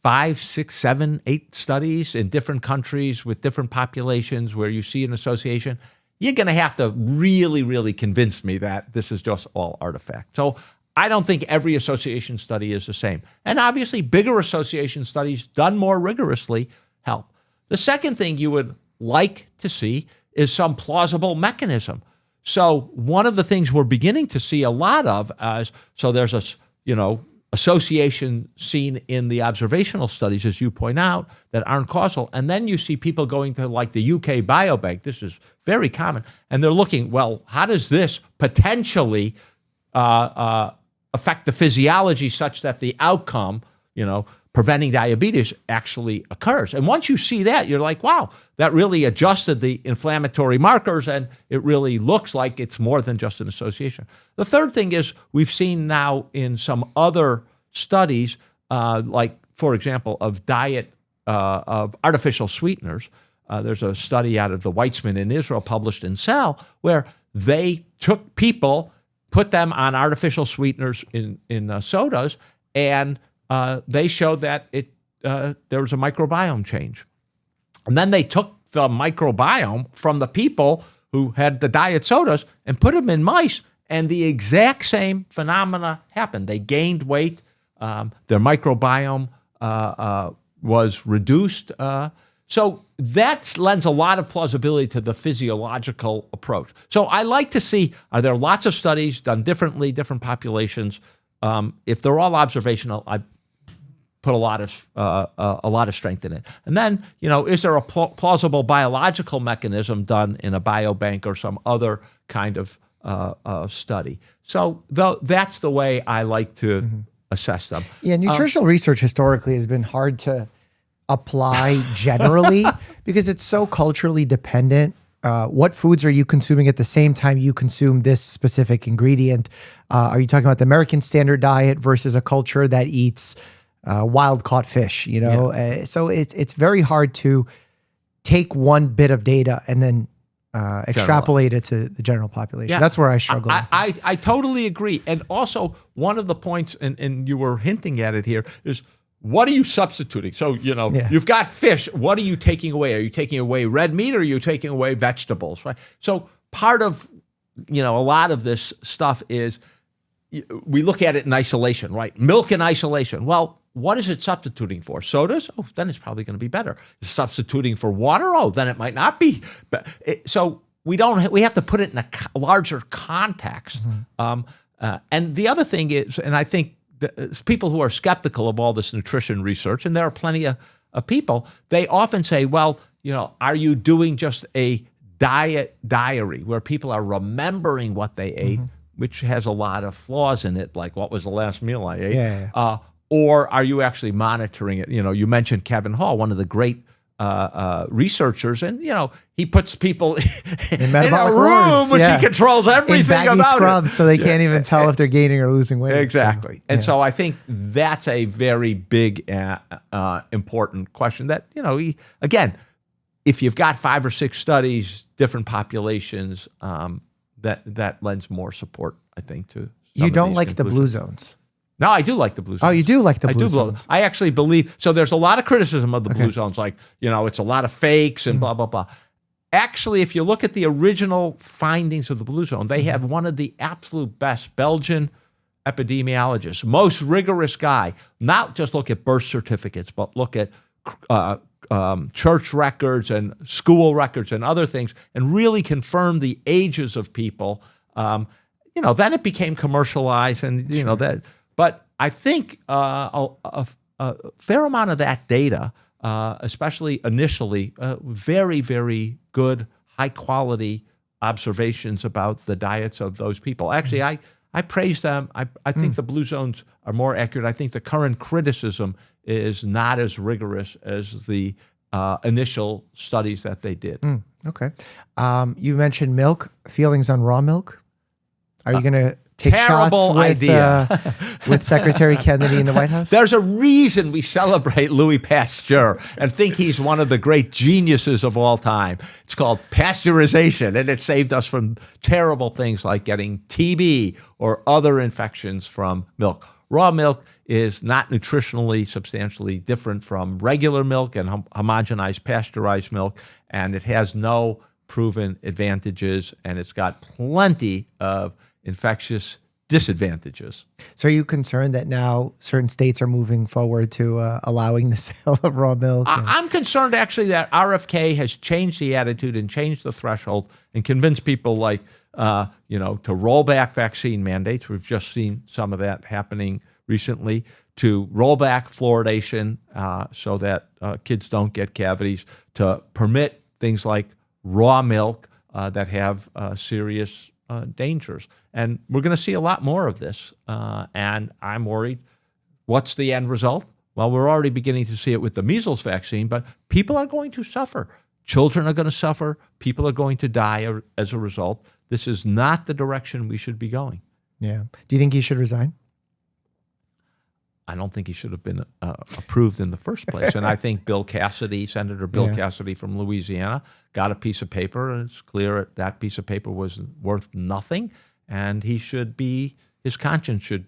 5, 6, 7, 8 studies in different countries with different populations where you see an association. You're going to have to really, really convince me that this is just all artifact. So I don't think every association study is the same. And obviously, bigger association studies done more rigorously help. The second thing you would like to see is some plausible mechanism. So one of the things we're beginning to see a lot of so there's a, association seen in the observational studies, as you point out, that aren't causal. And then you see people going to like the UK Biobank. This is very common. And they're looking, well, how does this potentially affect the physiology such that the outcome, preventing diabetes actually occurs? And once you see that, you're like, wow, that really adjusted the inflammatory markers, and it really looks like it's more than just an association. The third thing is we've seen now in some other studies, like, for example, of diet of artificial sweeteners. There's a study out of the Weizmann in Israel published in Cell where they took people, put them on artificial sweeteners in sodas, and they showed that there was a microbiome change. And then they took the microbiome from the people who had the diet sodas and put them in mice, and the exact same phenomena happened. They gained weight. Their microbiome was reduced. So that lends a lot of plausibility to the physiological approach. So I like to see, are there lots of studies done differently, different populations? If they're all observational, I put a lot of strength in it. And then, is there a plausible biological mechanism done in a biobank or some other kind of study? So that's the way I like to assess them. Yeah, nutritional research historically has been hard to apply generally because it's so culturally dependent. What foods are you consuming at the same time you consume this specific ingredient? Are you talking about the American standard diet versus a culture that eats wild caught fish? So it's very hard to take one bit of data and then extrapolate it to the general population. Yeah. That's where I struggle. I totally agree. And also one of the points, and you were hinting at it here, is what are you substituting? So, you've got fish. What are you taking away? Are you taking away red meat or are you taking away vegetables, right? So part of, a lot of this stuff is we look at it in isolation, right? Milk in isolation. Well, what is it substituting for? Sodas? Oh, then it's probably going to be better. Substituting for water? Oh, then it might not be. So we have to put it in a larger context. And the other thing is, and I think people who are skeptical of all this nutrition research, and there are plenty of people, they often say, well, are you doing just a diet diary where people are remembering what they ate, which has a lot of flaws in it, like what was the last meal I ate? Or are you actually monitoring it? You mentioned Kevin Hall, one of the great researchers, and he puts people in a room which he controls everything in about scrubs, it. so they can't even tell if they're gaining or losing weight. Exactly. So I think that's a very big, important question that, again, if you've got 5 or 6 studies, different populations, that lends more support, I think, to You don't like the blue zones? No, I do like the blue zones. Oh, you do like the blue zones? I actually believe, so there's a lot of criticism of the blue zones, like, it's a lot of fakes and blah, blah, blah. Actually, if you look at the original findings of the blue zone, they have one of the absolute best Belgian epidemiologists, most rigorous guy. Not just look at birth certificates, but look at church records and school records and other things, and really confirm the ages of people. Then it became commercialized, and that. But I think a fair amount of that data, especially initially, very, very good, high quality observations about the diets of those people. Actually, I praise them. I think the blue zones are more accurate. I think the current criticism is not as rigorous as the initial studies that they did. Okay. You mentioned milk. Feelings on raw milk? Are you going to take Terrible shots with, idea. with Secretary Kennedy in the White House? There's a reason we celebrate Louis Pasteur and think he's one of the great geniuses of all time. It's called pasteurization, and it saved us from terrible things like getting TB or other infections from milk. Raw milk is not nutritionally substantially different from regular milk and homogenized pasteurized milk, and it has no proven advantages, and it's got plenty of infectious disadvantages. So are you concerned that now certain states are moving forward to allowing the sale of raw milk? I'm concerned actually that RFK has changed the attitude and changed the threshold and convinced people to roll back vaccine mandates. We've just seen some of that happening recently, to roll back fluoridation so that kids don't get cavities, to permit things like raw milk that have serious dangers. And we're going to see a lot more of this. And I'm worried. What's the end result? Well, we're already beginning to see it with the measles vaccine, but people are going to suffer. Children are going to suffer. People are going to die as a result. This is not the direction we should be going. Yeah. Do you think he should resign? I don't think he should have been approved in the first place. And I think Senator Bill Cassidy from Louisiana, got a piece of paper, and it's clear that piece of paper was worth nothing, and his conscience should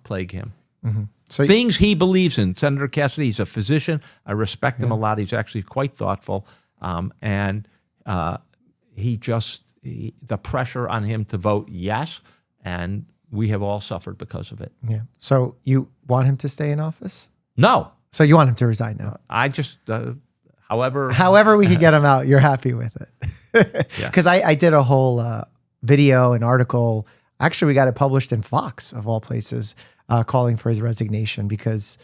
plague him. Mm-hmm. So things he believes in. Senator Cassidy, he's a physician. I respect him a lot. He's actually quite thoughtful. And the pressure on him to vote yes, and we have all suffered because of it. Yeah. So you want him to stay in office? No. So you want him to resign now? I just, however we can get him out, you're happy with it. Because I did a whole video, an article. Actually, we got it published in Fox, of all places, calling for his resignation because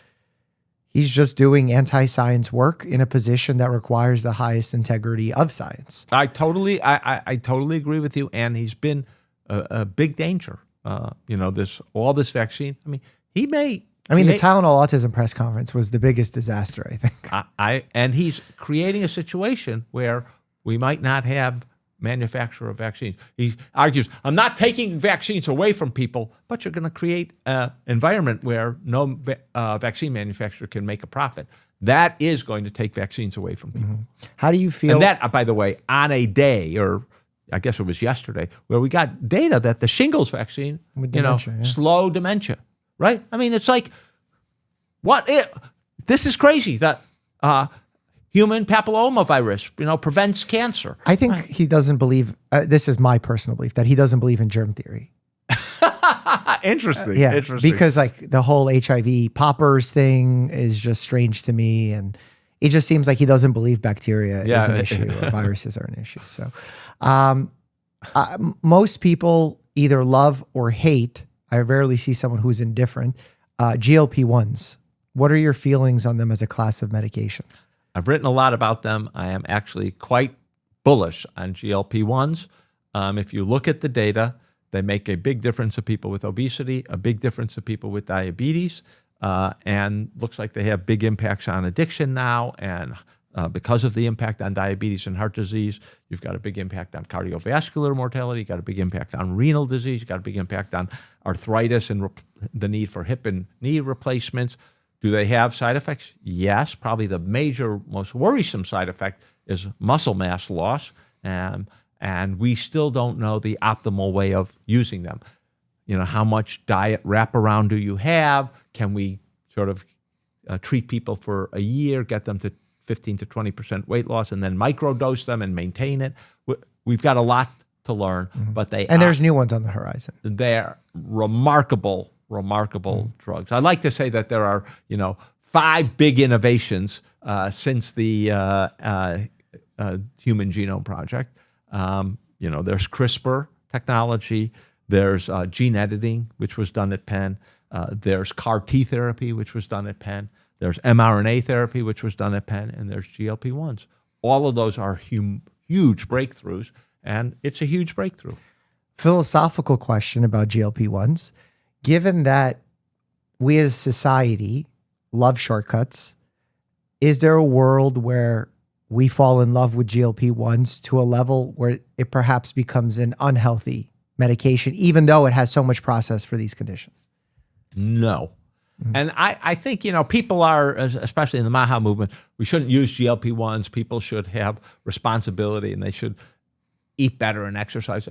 he's just doing anti-science work in a position that requires the highest integrity of science. I totally agree with you. And he's been a big danger. This vaccine. I mean, the Tylenol autism press conference was the biggest disaster, I think. And he's creating a situation where we might not have manufacturer of vaccines. He argues, I'm not taking vaccines away from people, but you're going to create an environment where no vaccine manufacturer can make a profit. That is going to take vaccines away from people. Mm-hmm. How do you feel? And that, by the way, on a day, or I guess it was yesterday, where we got data that the shingles vaccine, slow dementia, right? I mean, it's like, this is crazy that human papillomavirus, prevents cancer. I think he doesn't believe, this is my personal belief, that he doesn't believe in germ theory. Interesting. Interesting. Because the whole HIV poppers thing is just strange to me. And it just seems like he doesn't believe bacteria is an issue or viruses are an issue. So most people either love or hate, I rarely see someone who's indifferent, GLP-1s. What are your feelings on them as a class of medications? I've written a lot about them. I am actually quite bullish on GLP-1s. If you look at the data, they make a big difference to people with obesity, a big difference to people with diabetes, and looks like they have big impacts on addiction now. And because of the impact on diabetes and heart disease, you've got a big impact on cardiovascular mortality, you've got a big impact on renal disease, you've got a big impact on arthritis and the need for hip and knee replacements. Do they have side effects? Yes. Probably the major, most worrisome side effect is muscle mass loss. And we still don't know the optimal way of using them. How much diet wraparound do you have? Can we sort of treat people for a year, get them to 15 to 20% weight loss, and then microdose them and maintain it? We've got a lot to learn, but there's new ones on the horizon. They're remarkable drugs. I like to say that there are, 5 big innovations since the Human Genome Project. There's CRISPR technology. There's gene editing, which was done at Penn. There's CAR T therapy, which was done at Penn. There's mRNA therapy, which was done at Penn. And there's GLP-1s. All of those are huge breakthroughs, and it's a huge breakthrough. Philosophical question about GLP-1s. Given that we as society love shortcuts, is there a world where we fall in love with GLP-1s to a level where it perhaps becomes an unhealthy medication, even though it has so much process for these conditions? No. And I think, people are, especially in the MAHA movement, we shouldn't use GLP-1s. People should have responsibility and they should eat better and exercise.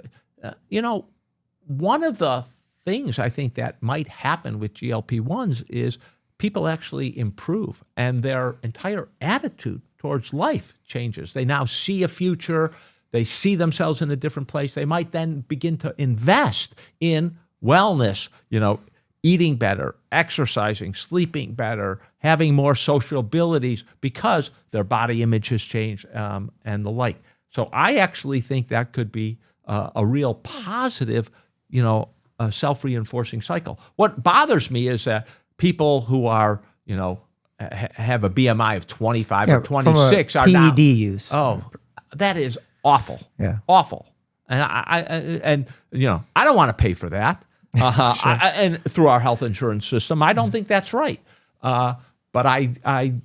One of the things I think that might happen with GLP-1s is people actually improve and their entire attitude towards life changes. They now see a future. They see themselves in a different place. They might then begin to invest in wellness, eating better, exercising, sleeping better, having more social abilities because their body image has changed and the like. So I actually think that could be a real positive, a self-reinforcing cycle. What bothers me is that people who are, have a BMI of 25 or 26 are now PED use. Oh, that is awful. Yeah. Awful. And I don't want to pay for that. And through our health insurance system, I don't think that's right. But I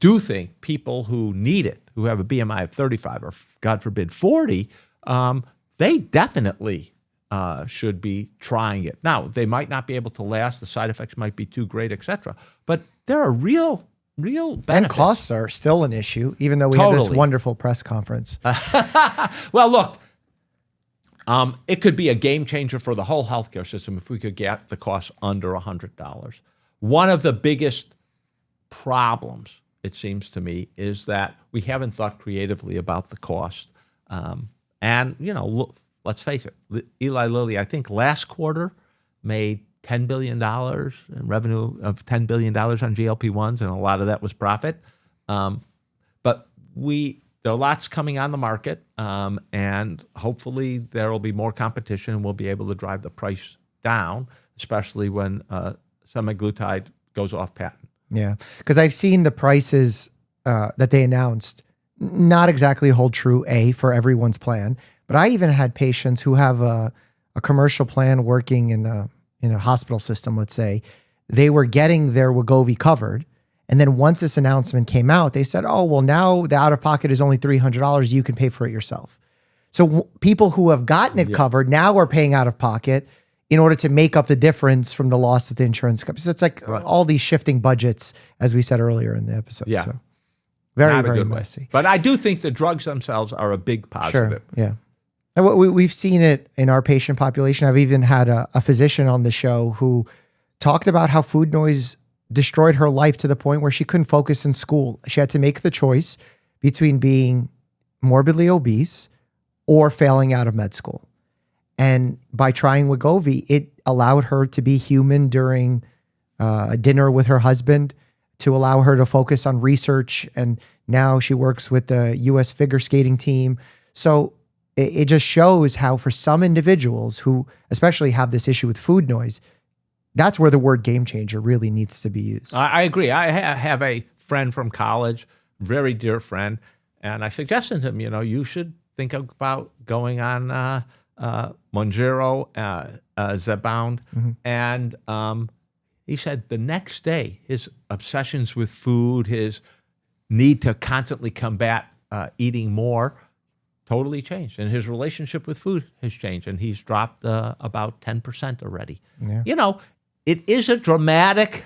do think people who need it, who have a BMI of 35 or God forbid 40, they definitely should be trying it. Now, they might not be able to last. The side effects might be too great, etc. But there are real benefits. And costs are still an issue, even though we have this wonderful press conference. Well, look, it could be a game changer for the whole healthcare system if we could get the costs under $100. One of the biggest problems, it seems to me, is that we haven't thought creatively about the cost. Look, let's face it, Eli Lilly, I think last quarter made $10 billion in revenue of $10 billion on GLP-1s, and a lot of that was profit. But there are lots coming on the market, and hopefully there will be more competition and we'll be able to drive the price down, especially when semaglutide goes off patent. Yeah, because I've seen the prices that they announced not exactly hold true, for everyone's plan. But I even had patients who have a commercial plan working in a hospital system, let's say. They were getting their Wegovy covered. And then once this announcement came out, they said, oh, well, now the out-of-pocket is only $300. You can pay for it yourself. So people who have gotten it covered now are paying out-of-pocket in order to make up the difference from the loss that the insurance company. So it's like all these shifting budgets, as we said earlier in the episode. Yeah. So very messy. Way. But I do think the drugs themselves are a big positive. Sure, yeah. And we've seen it in our patient population. I've even had a physician on the show who talked about how food noise destroyed her life to the point where she couldn't focus in school. She had to make the choice between being morbidly obese or failing out of med school. And by trying Wegovy, it allowed her to be human during a dinner with her husband, to allow her to focus on research. And now she works with the U.S. figure skating team. So it just shows how for some individuals who especially have this issue with food noise, that's where the word game changer really needs to be used. I agree. I have a friend from college, very dear friend, and I suggested to him, you should think about going on Mounjaro, Zepbound, and he said the next day his obsessions with food, his need to constantly combat eating more, totally changed, and his relationship with food has changed, and he's dropped about 10% already. Yeah. It is a dramatic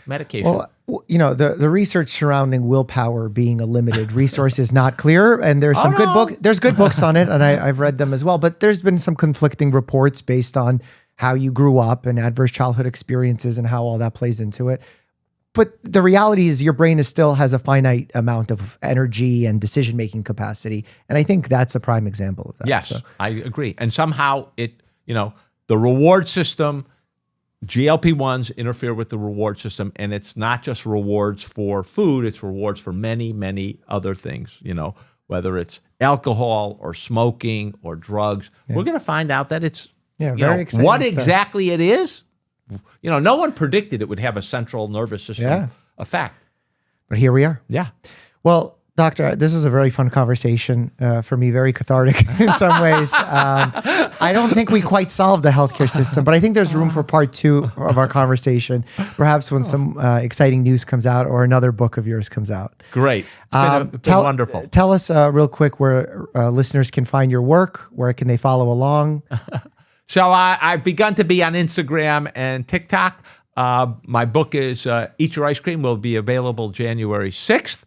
medication. Well, the research surrounding willpower being a limited resource is not clear, and there's some good books. There's good books on it, and I've read them as well. But there's been some conflicting reports based on how you grew up and adverse childhood experiences and how all that plays into it. But the reality is your brain still has a finite amount of energy and decision-making capacity. And I think that's a prime example of that. Yes, so I agree. And somehow the reward system, GLP-1s interfere with the reward system. And it's not just rewards for food, it's rewards for many, many other things, whether it's alcohol or smoking or drugs. Yeah. We're going to find out that it's, very exciting what stuff. exactly it is. No one predicted it would have a central nervous system effect. But here we are. Yeah. Well, Doctor, this was a very fun conversation for me, very cathartic in some ways. I don't think we quite solved the healthcare system, but I think there's room for part 2 of our conversation, perhaps when some exciting news comes out or another book of yours comes out. Great. It's been wonderful. Tell us real quick where listeners can find your work. Where can they follow along? So I've begun to be on Instagram and TikTok. My book is Eat Your Ice Cream will be available January 6th.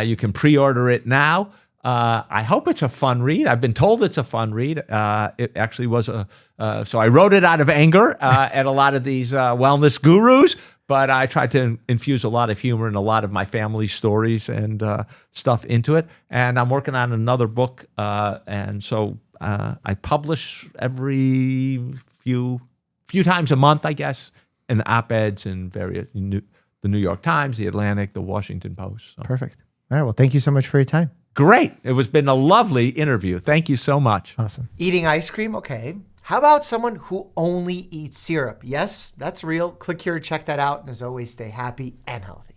You can pre-order it now. I hope it's a fun read. I've been told it's a fun read. It actually was so I wrote it out of anger at a lot of these wellness gurus, but I tried to infuse a lot of humor and a lot of my family stories and stuff into it. And I'm working on another book. And so I publish every few times a month, I guess, in op-eds in various, the New York Times, the Atlantic, the Washington Post. So. Perfect. All right. Well, thank you so much for your time. Great. It was been a lovely interview. Thank you so much. Awesome. Eating ice cream? Okay. How about someone who only eats syrup? Yes, that's real. Click here to check that out. And as always, stay happy and healthy.